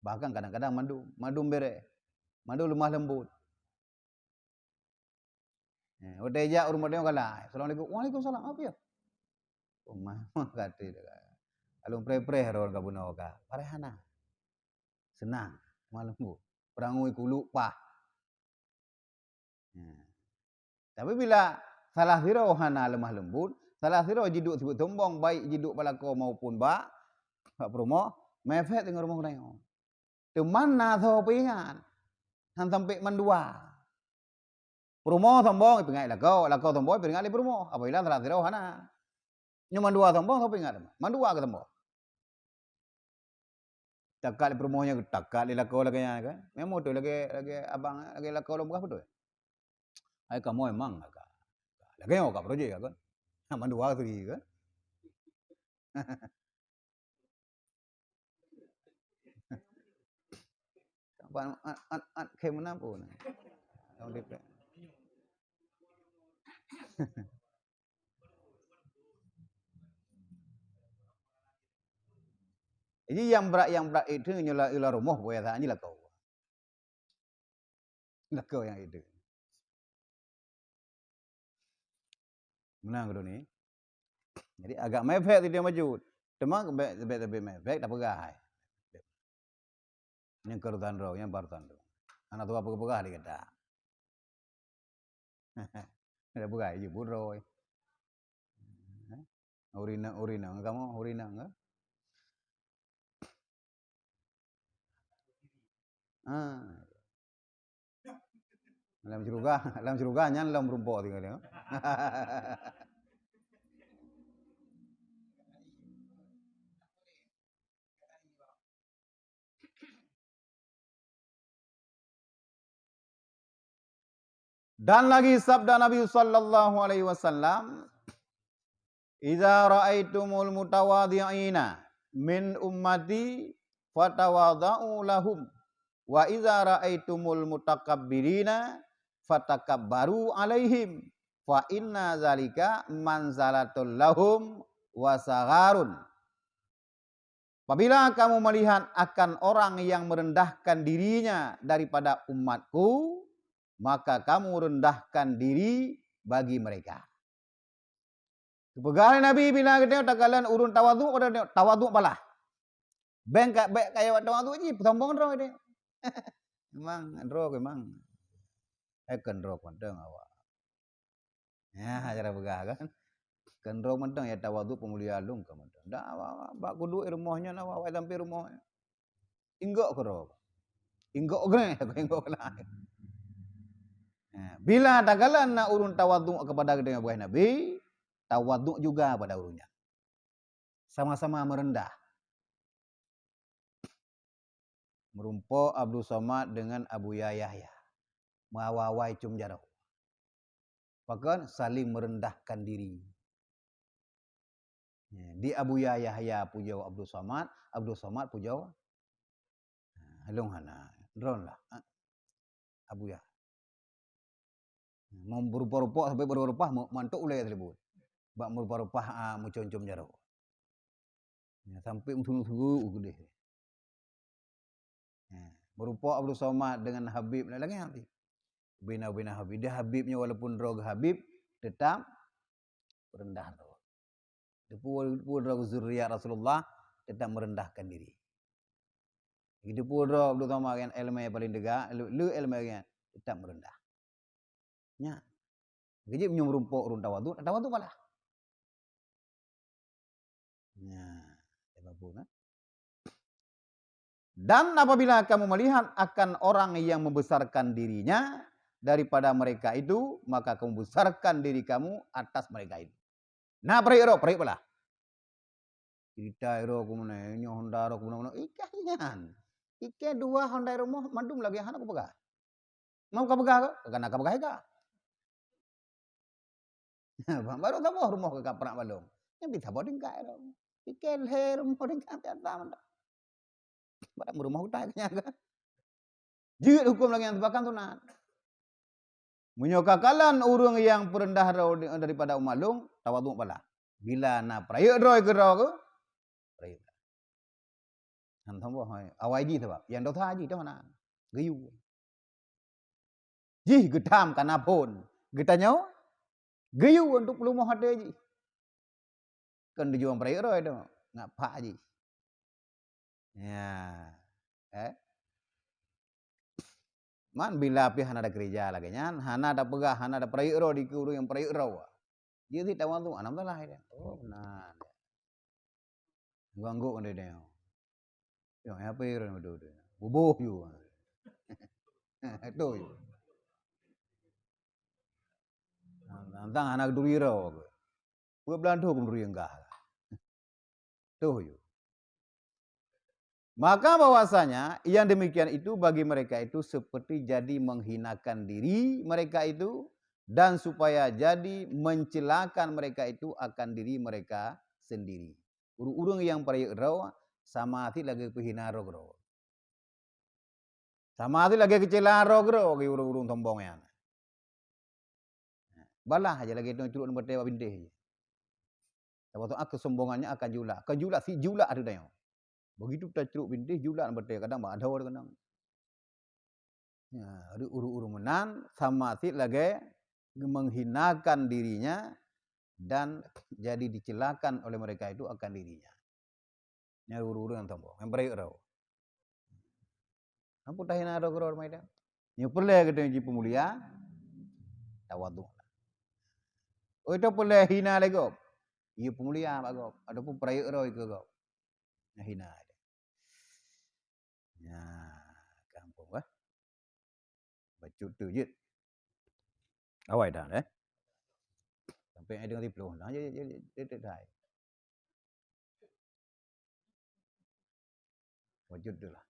S1: Bahkan kadang-kadang madu bere. Madu lemah lembut. Udah aja rumah dia kalah. Assalamualaikum. Waalaikumsalam. Apa ya? Rumah kata dia. Kalau pre-pre orang kabuna oka. Parehana. Senang. Malam bu. Perangui kuluk pah. Tapi bila salah sirau hana lemah lembut, salah sirau jiduk sebut tombong baik jiduk balako maupun bak promo, mefek dengan rumah kena. Teman na tho pingan. Han sampai mandua. Promo tombong pingai lako tombong pingai promo. Apabila salah sirau hana. Nyo mandua tombong tho pingan. Mandua ke tombong. Takal promonya takal lako lagi kan. Memang tu lagi abang lagi lako lo berapa tu? Ai kamu emang agak. Lagi yang agak projek kan. Mandua tu kan. An kayak mana pun. Jadi yang berat itu nyola rumah boleh tak ni lah kau. Lah kau yang itu. Menang tu ni. Jadi agak mepet tu dia maju. Cuma lebih mepet tak pegang. Yang kerutan roh, yang barutan tu. Anak tua pegah dia kata. Ada pegang je buroi. Urina kamu urina enggak? Ah. Dalam ceruga nyan dalam rumput tinggal dia. Dan lagi sabda Nabi sallallahu alaihi wasallam, "Idza ra'aitumul mutawadhi'ina min ummati fatawadha'u lahum wa idza ra'aitumul mutakabbirina fatakabbaru alaihim fa inna zalika manzalatul lahum wa sagharun." Apabila kamu melihat akan orang yang merendahkan dirinya daripada umatku, maka kamu rendahkan diri bagi mereka. Pegawai Nabi bila kita kalian urun tawaduk pada tawaduk balah. Bengkak kayak tawaduk je, sombong ro dia. Memang ro memang. Kan ro konteng awak. Ya, cara begah kan. Kan ro mentang ya tawaduk pemulia lung ka mentang. Dak awak bak kudu rumahnya awak sampai rumah. Inggok ke ro. Inggok ke, inggok lah. Bila dagalan nak urun tawaduk kepada dengan buah Nabi, tawaduk juga pada urunnya. Sama-sama merendah. Merumpuk Abdul Somad dengan Abu Yahya. Mawawai cum jarau. Bahkan saling merendahkan diri. Di Abu Yahya pujau Abdul Somad pujau halung hana. Drone lah. Abu Yahya. Mau berupa-rupa sampai berupa mantuk ulai tersebut. Bak berupa-rupa mucun-cum jarau. Sampai tunggu gede. Berupa Abdul Somad dengan Habib lagi nanti. Bina Habib. Dia Habibnya walaupun rog Habib tetap rendah tu. Dia pun rog zuriat Rasulullah tetap merendahkan diri. Dia pun rog Abdul Somad kan ilmu yang paling degak, lu ilmu yang tetap merendah. Nya. Jadi menyurumpuk urun tawaduk malah. Nya, sebab dan apabila kamu melihat akan orang yang membesarkan dirinya daripada mereka itu, maka kamu besarkan diri kamu atas mereka itu. Nah, perik pula. Cerita iro kumune, nyo Honda ro kumune, ikanyan. Ike dua Honda rumah mandum lagi hana aku pegah. Mau ka pegah ka? Kana ka pegah ka. Baru ka rumah ka pernah balong. Yang bisa boding ka iro. Ike le rumah boding ka ta manda. Pada rumah utai kanya ka. Jid hukum lagi yang tebakan tunat. Menyokakalan urung yang perendah daripada umat long, tawaduk pala. Bila na prayuk roy ke ro ke? Prayuk. Han thong bo hai. Awai ji sebab. Yang dau tha ji tu mana? Geyu. Ji gedam kana pun. Getanya geyu untuk lumah ada ji. Kan dijuang prayuk roy tu. Ngapa ji? Ya. Man bila pi hana ada gereja lagi nyan, hana ada pegah, hana ada prayuk ro di kuru yang prayuk ro. Jadi tawan tu anam lah dia. Oh benar. Ganggu kan dia. Yo apa iro tu dia. Bubuh you. Itu you. Nantang anak duri ro. Gua belantu kum duri enggak. Tuh you. Maka bahwasanya yang demikian itu bagi mereka itu seperti jadi menghinakan diri mereka itu dan supaya jadi mencelakan mereka itu akan diri mereka sendiri. Urung yang parayuk raw sama hati lagi penghina raw. Sama hati lagi kecelaan raw ke urung tombongnya. Balah aja lagi itu curut berdewa bindih. Sebab tu kesombongannya akan jula. Si jula ada dah. Begitu kita celuk bintih julat betul kadang ada orang kadang. Ya, ada uru-uru menan sama atit lagi menghinakan dirinya dan jadi dicelakan oleh mereka itu akan dirinya. Ini uru-uru yang tombo, yang baik rau. Ampu tahina ada keror mai dah. Ni perlu kita uji pemulia tawadu. Oh itu perlu hina lagi kau. Ia pemulia bago. Ada pun perayaan rau itu kau. Nah hina. Ya, kampung bah. Bacut tu je. Awai dah eh. Sampai ada yang dipeluk. Nah je dah. Bacut tu lah.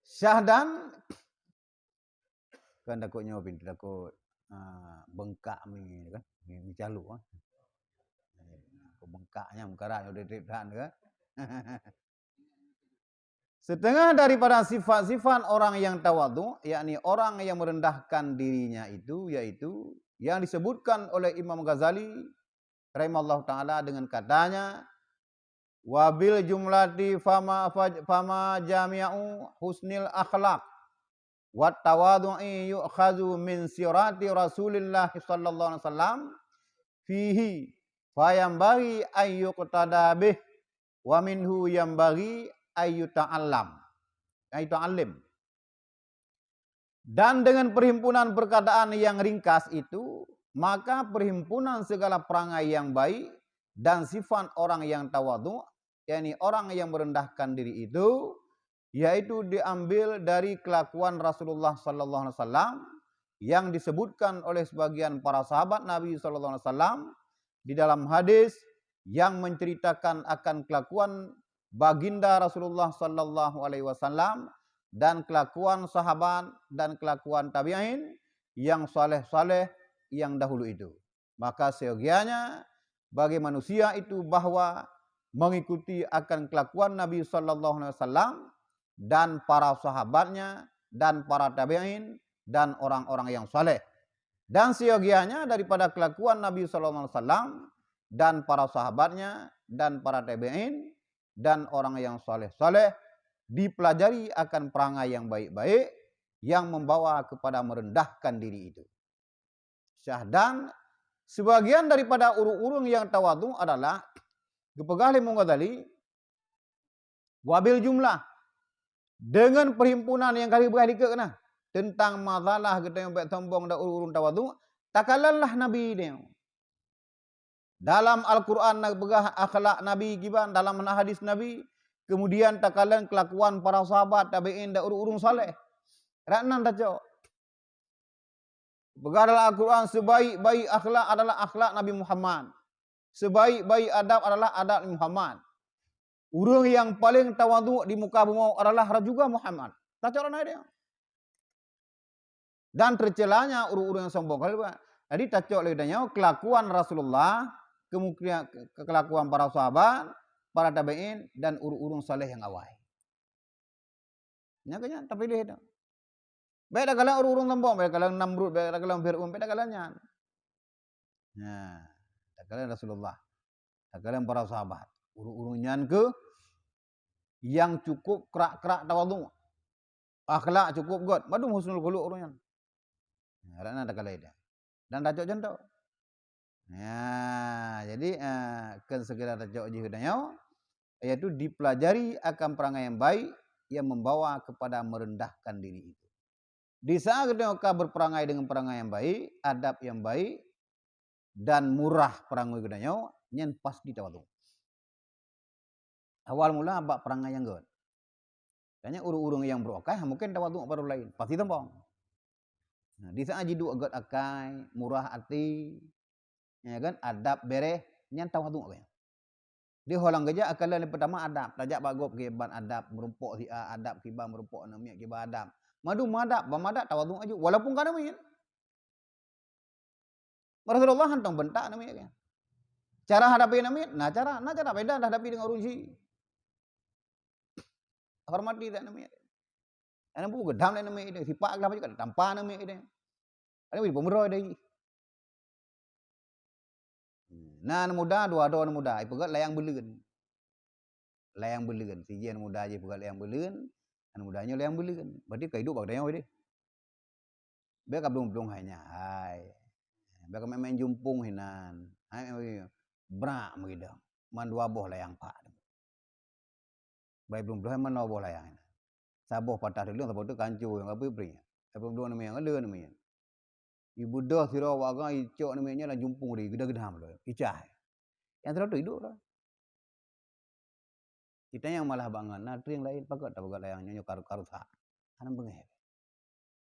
S1: Syahdan kan takutnya pintu takut bengkak ni kan. Ni calu ah. Bengkaknya mengkarat udah tahan kan. Setengah daripada sifat-sifat orang yang tawadhu, yakni orang yang merendahkan dirinya itu, yaitu yang disebutkan oleh Imam Ghazali rahimallahu taala dengan katanya, wabil jumlati fama jami'u husnil akhlaq wat tawadhu'i yu'khadhu min sirati Rasulillah sallallahu alaihi wasallam fihi fayambaghi ayyuqtada bih wa minhu yambaghi ayyuta'allam. Ayyuta'allim. Dan dengan perhimpunan perkataan yang ringkas itu, maka perhimpunan segala perangai yang baik dan sifat orang yang tawadhu, yakni orang yang merendahkan diri itu, yaitu diambil dari kelakuan Rasulullah sallallahu alaihi wasallam yang disebutkan oleh sebagian para sahabat Nabi sallallahu alaihi wasallam di dalam hadis yang menceritakan akan kelakuan baginda Rasulullah sallallahu alaihi wasallam dan kelakuan sahabat dan kelakuan tabi'in yang saleh-saleh yang dahulu itu. Maka seyogianya bagi manusia itu bahwa mengikuti akan kelakuan Nabi sallallahu alaihi wasallam dan para sahabatnya dan para tabi'in dan orang-orang yang saleh. Dan seyogianya daripada kelakuan Nabi sallallahu alaihi wasallam dan para sahabatnya dan para tabi'in dan orang yang saleh-saleh dipelajari akan perangai yang baik-baik yang membawa kepada merendahkan diri itu. Syahdan sebagian daripada urung-urung yang tawadhu adalah kepegali Ghazali wabil jumlah dengan perhimpunan yang kali berkali kena tentang masalah kita yang baik sombong dan urung-urung tawadhu takalallah Nabi dia. Dalam Al-Quran nak begah akhlak Nabi kiban dalam hadis Nabi, kemudian takalan kelakuan para sahabat tabi'in dan urung-urung saleh. Raknan taco. Begah dalam Al-Quran sebaik-baik akhlak adalah akhlak Nabi Muhammad. Sebaik-baik adab adalah adab Muhammad. Urung yang paling tawadhu di muka bumi adalah juga Muhammad. Taco orang dia. Dan tercelanya urung-urung yang sombong. Jadi taco lagi tanya kelakuan Rasulullah, kemudian kelakuan para sahabat, para tabi'in dan urung-urung saleh yang awal. Nyakanya tak pilih itu. Baik dah kalang urung-urung sombong, baik kalang Namrud, baik dah kalang Fir'aun, baik dah kalangnya. Nah, tak kalang Rasulullah, tak kalang para sahabat. Urung-urungnya ke yang cukup kerak-kerak tawadhu. Akhlak cukup god, madu husnul khuluq urungnya. Karena tak kalang itu. Dan tak contoh. Ya, jadi kan segera tajak uji hudanya, yaitu dipelajari akan perangai yang baik yang membawa kepada merendahkan diri itu. Di saat kita berperangai dengan perangai yang baik, adab yang baik dan murah perangai hudanya, nyen pasti tawadhu. Awal mula abak perangai yang god. Tanya urung-urung yang berokah mungkin tawadhu baru lain, pasti tembong. Nah, di saat jidu agak akai, murah hati, ya kan, adab bereh nyan tawadhu apa. Dia holang kerja akalan yang pertama adab, tajak bagop kiban adab, merumpok si adab kiban merumpok namiak kiban adab. Madu madab, bamadak tawadhu aja walaupun kana min. Rasulullah hantong bentak namiak. Cara hadapi namiak, nah cara beda hadapi dengan urusi. Hormati tak namiak. Ana bu gedam namiak dia, sipak lah juga tanpa namiak dia. Ada pemeroi dia. Nan muda dua do muda, ipegat layang beleun. Layang beleun, siji anu muda je pegat layang beleun, anu mudanya layang beleun. Berarti kahidup bagdanya we deh. Be ka blung-blung hanya, hai. Be ka main jumpung hinan. Hai brak megidang. Man dua boh layang pak. Bai blung-blung man no boh layang. Saboh patah dulu saboh tu kancu yang apa beri. Apa blung nama yang ada namanya. Ibu dah sira waga icok namanya lah jumpung di gedah-gedam lo. Icah. Yang terlalu hidup lah. Kita yang malah bangan, nah yang lain pakai tak pakai layang nyonya karu sah. Anam bengeh.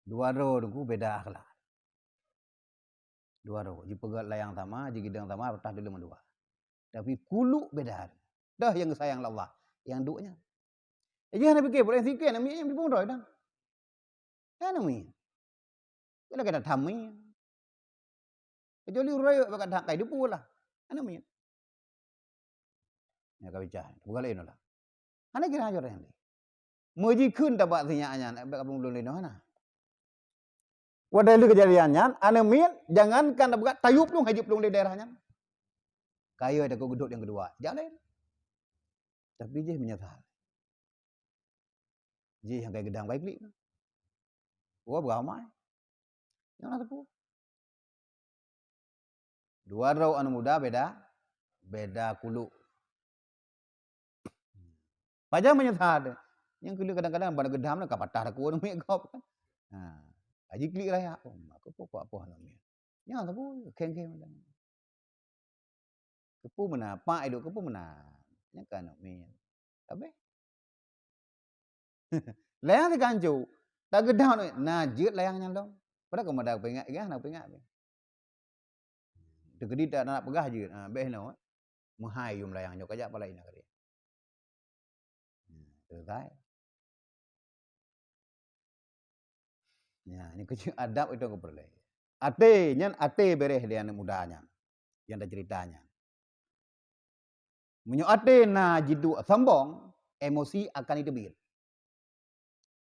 S1: Dua ro dengku beda akhlak. Dua ro, ji pegat layang sama, ji gidang sama, patah dulu dua. Tapi kulu beda. Dah yang sayang Allah, yang duanya. Jangan fikir boleh sikit namanya yang dipun roy dah. Kan namanya. Kita kena thammi. Kecuali roy pakai dak kai depu lah. Kan namanya. Ya ka bicara, bukan lain lah. Ana kira ajar yang ni. Moji kun dapat sinyaknya, nak belum lain mana. Wadah lu kejadiannya, ana min jangankan dapat tayup lu haji pelung di daerahnya. Kaya ada gedut yang kedua, jangan. Tapi je menyesal. Je yang kayak gedang baik li. Gua beramai. Yang nak tu. Dua rau anu muda beda kulu. Pajak menyesal. Yang kulu kadang-kadang pada gedam nak patah aku nu mek kop. Ha. Haji klik raya. Oh, aku pokok apa namanya. Yang tu keng-keng macam. Kepu mana pak itu kepu mana. Yang kan mek. Tapi layang di kancu. Tak gedam ni. Nah, jut layangnya dong. Padahal kau madak pengat kan, nak pengat. Tegedi tak nak pegah je. Ha, beh no. Mahai yum layang jo kajak palai nak dia. Selesai. Ya, ini kecil adab itu aku perlu. Ate bereh dia anak mudanya. Yang ada ceritanya. Menyo ate na jidu sambong, emosi akan ditebir.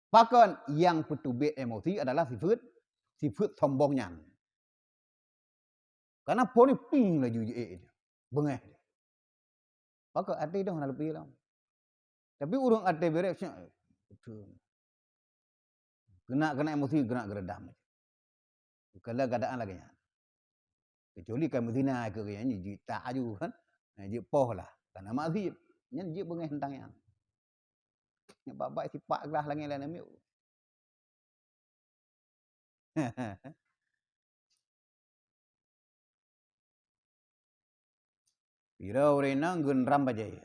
S1: Bahkan yang petubit emosi adalah sifat sombongnya. Karena poni ping laju je bengeh. Bahkan ate dah nak lebih lah. Tapi urang ate bereh kena emosi kena geredam. Kalau keadaan lagi nya. Kecuali kan Medina ke yang ni tak aju kan. Ji poh lah. Karena mazib. Nyen ji bengeh tentang yang. Nya babai sipak lah lagi lain ambil. Pira urena gendram baje.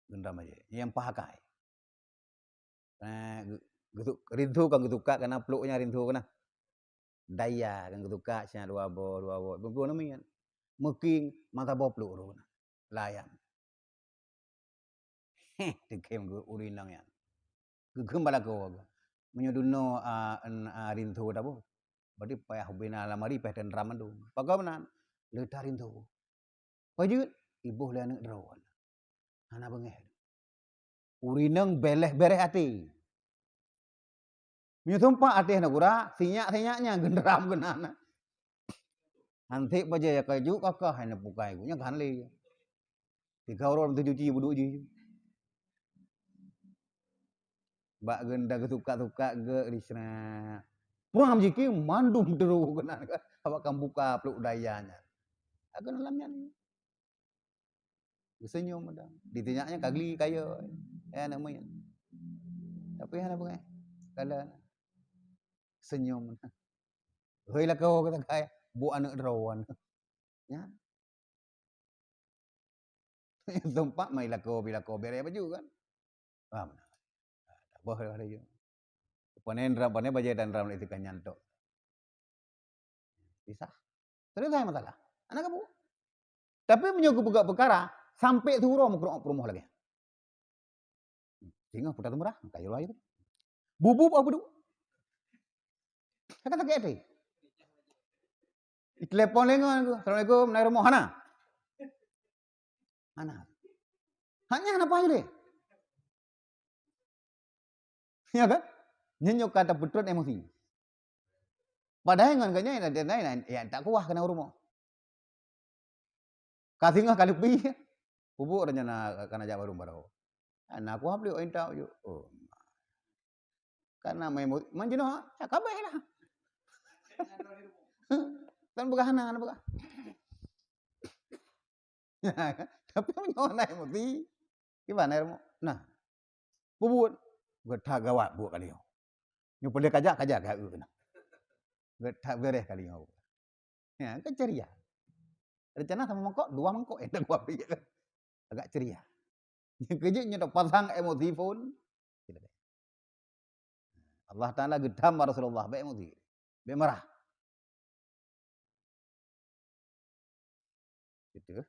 S1: Gendram baje. Yang pahakai. Rintu kan getuka karena peluknya rintu kena. Daya kan getuka sia dua bo. Begitu namanya. Meking mata bo peluk ru. Layang. Dekem urinang yang. Gegem balago. Menyoduno rintu dabo. Berarti payah bina lamari payah dan raman tu. Bagaimana? Letarin tu. Pajut ibuh le anak drawan. Ana bengeh. Urinang beleh hati. Menyumpah hati nak gura, sinyak-sinyaknya genderam genana. Nanti baja ya kaju kakah hanya pukai gunya kan le. 3 orang 7 ji buduk ji. Bak genda ketuka-tuka ge risna. Puram jiki mandum deru genana. Awak kan buka peluk dayanya. Aku dalamnya ni. Senyum dah. Ditinyaknya kagli kaya. Namanya. Tapi ana pakai. Kalau senyum. Hei lah kau kata kaya. Bu anak derawan. Ya. Tempat mai lah kau bila kau bere baju kan. Faham. Tak boleh ada je. Panen ram panen baja dan ram itu kan nyantok. Bisa. Terus saya masalah. Anak kamu. Tapi menyuguh buka perkara sampai turun mau promoh lagi. Sehingga putar murah, kayu lain. Bubuk apa tu? Saya kata kayak telepon lagi aku. Assalamualaikum, naik rumah Hana. Hana. Hanya apa aja deh? Ya kan? Nyenyok kata betul emosi. Padahal kan kayaknya ya tak kuah kena rumah. Kasingah kali pi. Bubuk renyana kana Jawa baru baro. Ana aku habli entau yo. Oh. Karena memang manjino kabeh lah. Tan begahana begah. Tapi menyona emosi. Gimana ilmu? Nah, bubut getah gawat buat kali yo. Nyu pele kajak ka kena. Getah beres kali yo. Ya, kan ceria. Rencana sama mangkok, 2 mangkok enak gua pikir. Agak ceria. Kejut nyu pasang emosi pun. Allah Ta'ala gedam Rasulullah be emosi. Be marah. Gitu.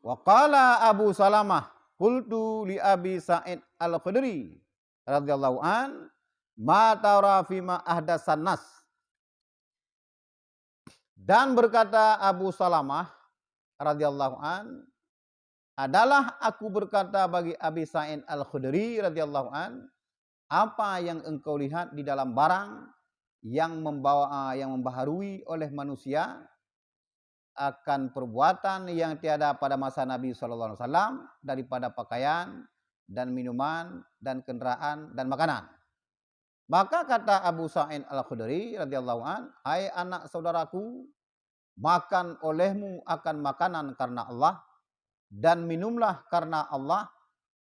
S1: Wa qala Abu Salamah, qultu li Abi Sa'id Al-Khudri radhiyallahu an, ma tara fi ma ahdatsan nas. Dan berkata Abu Salamah radhiyallahu an, adalah aku berkata bagi Abi Sa'id Al-Khudri radhiyallahu an, apa yang engkau lihat di dalam barang yang membaharui oleh manusia akan perbuatan yang tiada pada masa Nabi sallallahu alaihi wasallam daripada pakaian dan minuman dan kendaraan dan makanan. Maka kata Abu Sa'id Al-Khudri radhiyallahu an, hai anak saudaraku, makan olehmu akan makanan karena Allah dan minumlah karena Allah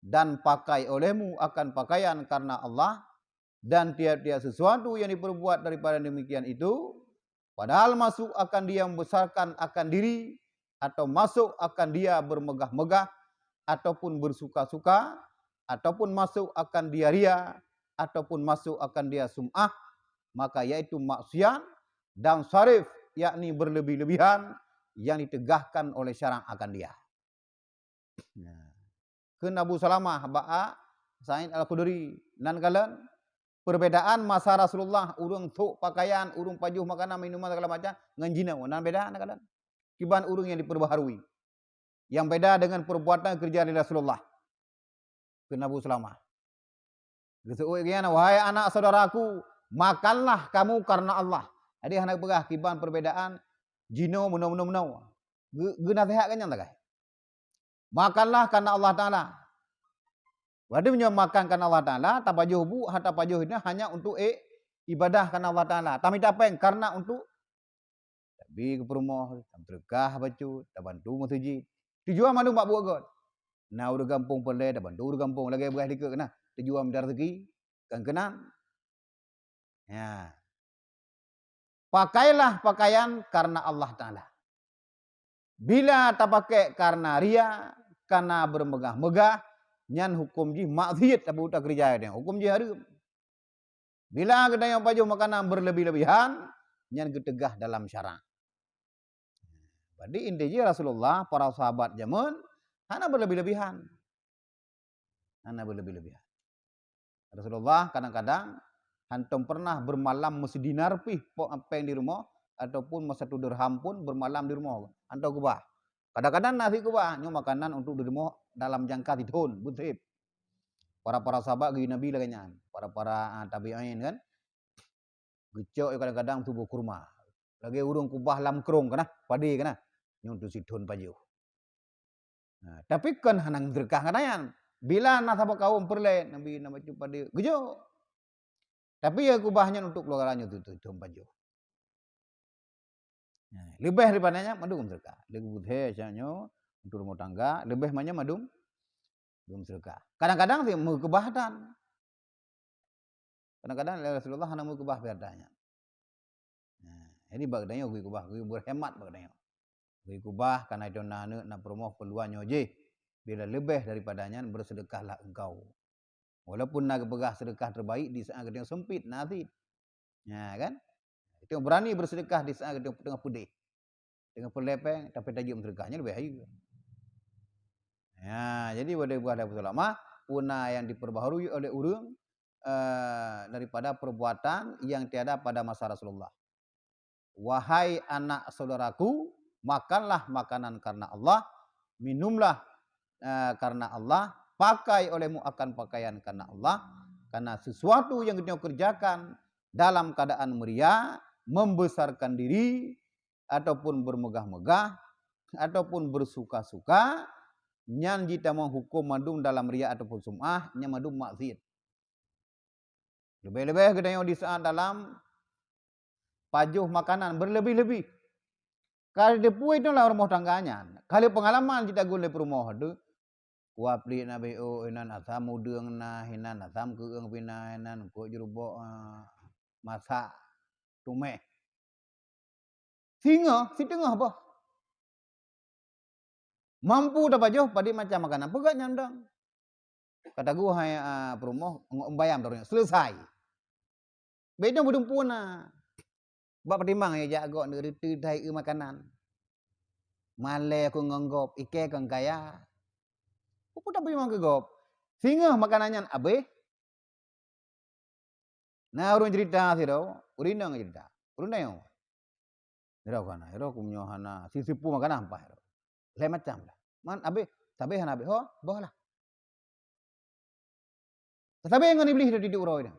S1: dan pakai olehmu akan pakaian karena Allah dan tiap-tiap sesuatu yang diperbuat daripada demikian itu, padahal masuk akan dia membesarkan akan diri, atau masuk akan dia bermegah-megah, ataupun bersuka-suka, ataupun masuk akan dia ria, ataupun masuk akan dia sum'ah, maka yaitu maksiat dan syarif, yakni berlebih-lebihan yang ditegahkan oleh syara' akan dia. Keun Abu Salamah ba'a Sa'id Al-Khudri nan kalen perbedaan masa Rasulullah urang tuk pakaian, urang pajuh makanan, minuman segala macam ngan jinau. Nan beda nan kalen. Kiban urang yang diperbaharui. Yang beda dengan perbuatan kerja dari Rasulullah. Keun Abu Salamah. Geuseuy geuana, wahai anak saudaraku, makanlah kamu karena Allah. Jadi hendak begah kiban perbedaan jino menau. Geuna sehat kan nyang makanlah karena Allah Ta'ala. Wadi makan karena Allah Ta'ala, tapajuh bu, tapajuh ini hanya untuk ibadah karena Allah Ta'ala. Tapi tapeng karena untuk tabi ke perumah, terkah bacu, tabantu masjid. Tujuan mana mak buat god. Nah udah gampung pelai, tabantu udah gampung lagi belah dikit kena. Tujuan dar rezeki, kan kenan. Ya. Pakailah pakaian karena Allah Ta'ala. Bila tak pakai karena ria, karena bermegah-megah, nyan hukum ji maksiat abu tak kerja dia. Hukum ji haram. Bila kita yang baju makanan berlebih-lebihan, nyan getegah dalam syarak. Jadi intinya Rasulullah, para sahabat zaman, hana berlebih-lebihan. Hana berlebih-lebihan. Rasulullah kadang-kadang hantum pernah bermalam mesti dinar pih peng di rumah, ataupun masa 1 dirham pun bermalam di rumah. Anto kubah. Kadang-kadang nasi kubah, nyo makanan untuk di rumah dalam jangka tahun, buntip. Para sahabat gini Nabi laganya, para tabi'in kan. Gecok kadang-kadang tubuh kurma. Lagi urung kubah lam krong kana, padi kana. Nyo tu sidhun paju. Nah, tapi kan hanang berkah kanayan. Bila nasabah kaum perle Nabi nama cu padi gecok. Tapi ya kubahnya untuk keluarganya tu sidhun paju. Lebih daripadanya madum sedekah. Lebih budhe canyo untuk rumah tangga, lebih banyak madum sedekah. Kadang-kadang sih mau kebahatan. Kadang-kadang Rasulullah hanya mau kebah biadanya. Nah, ini bagdanya gue kubah, gue berhemat bagdanya. Gue kubah karena itu nak promoh peluang nyoje. Bila lebih daripadanya bersedekahlah engkau. Walaupun nak begah sedekah terbaik di saat yang sempit nanti. Ya kan? Itu berani bersedekah di saat tengah putih. Dengan pelepeng, tapi tajuk sedekahnya lebih baik. Ya, jadi pada ulama punah yang diperbaharui oleh urang daripada perbuatan yang tiada pada masa Rasulullah. Wahai anak saudaraku, makanlah makanan karena Allah, minumlah karena Allah, pakai olehmu akan pakaian karena Allah, karena sesuatu yang kita kerjakan dalam keadaan meriah, membesarkan diri, ataupun bermegah-megah ataupun bersuka-suka, nyan jita menghukum madum dalam riya ataupun sum'ah, nyan madum maksiat. Lebih-lebih kita yang di saat dalam pajuh makanan berlebih-lebih. Kalau depui itu lah rumah tangganya. Kalau pengalaman kita guna perumah itu, wapli na beo inan asam udang na hinan asam keung pina hinan ko jerubok masak tumeh. Singa si tengah apa? Mampu dapat jauh pada macam makanan pegat nyandang. Kata gua hai perumah bayam dorongnya selesai. Beda budung puna. Bak pertimbang ya jago ngerti dai makanan. Male aku ngonggop ike kang kaya. Aku tak pertimbang ke gop. Singa makanannya abe. Nah urun cerita sih do, urindang cerita. Urundang yo. Ira kana, ira kumnyo hana sisipu makanan apa ira. Lain macam lah. Man abe, sabe hana abe. Oh, boh lah. Sabe yang ngani beli di uroi dah.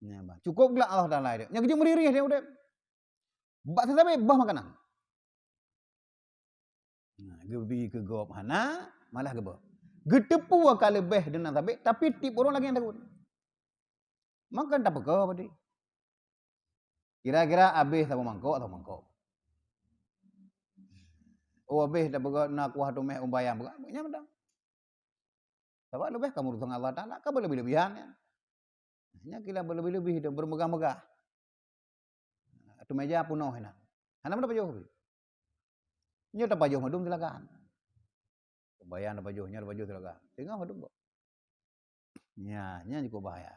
S1: Nya bah. Cukup gelak Allah Taala dia. Nya kerja meriri dia udah. Bak sabe bah makanan. Nah, gebi ke gop hana malah gebo. Getepu ka lebih dengan sabe tapi tip orang lagi yang takut. Makan tak peka apa dia. Kira-kira habis sama mangkok atau mangkok. Oh habis dah peka nak kuah tumeh umbayam peka. Nya medang. Sebab lebih kamu urusan Allah Taala ka berlebih-lebihan ya. Nya kira berlebih-lebih dan bermegah-megah. Tu meja penuh hena. Hana mana pajuh. Nya tak pajuh madum silakan. Bayan tak pajuh, nya pajuh silakan. Tengah madum kok. Nya cukup bahaya.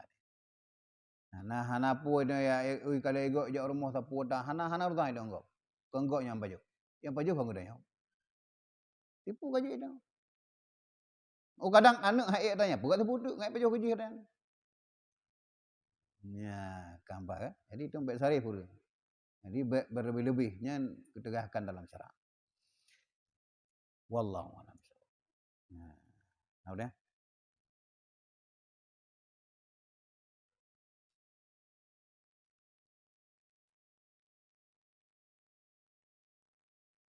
S1: Nah hana pu ya ui kalau ego jak rumah sapu dah hana urusan itu enggak. Kenggok yang pajuh. Yang pajuh kamu dah ya. Tipu gaji itu. Oh kadang anak hai tanya, pegat sapu tu ngai pajuh gaji dah. Nya gambar kan. Jadi itu baik sarif pula. Jadi berlebih-lebihnya ketegahkan dalam syarak. Wallahu a'lam. Nah, udah.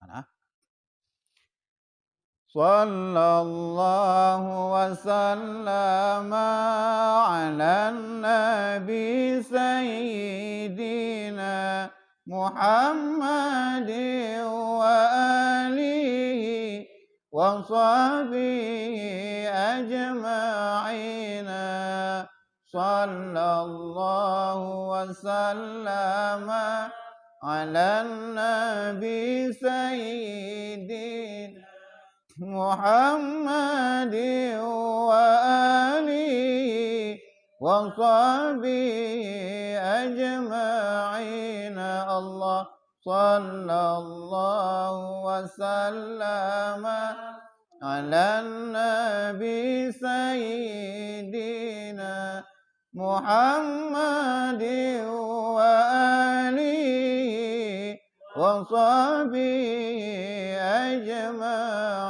S1: Mana? Sallallahu wasallam ala nabi sayyidina Muhammad wa alihi wa sahbihi ajma'ina. Sallallahu wasallam ala nabi sayyidina Muhammad wa alihi wa sahbihi ajma'ina. Allah sallallahu wasallam ala nabi sayyidina Muhammad wa alihi wa sahbihi ajma'in.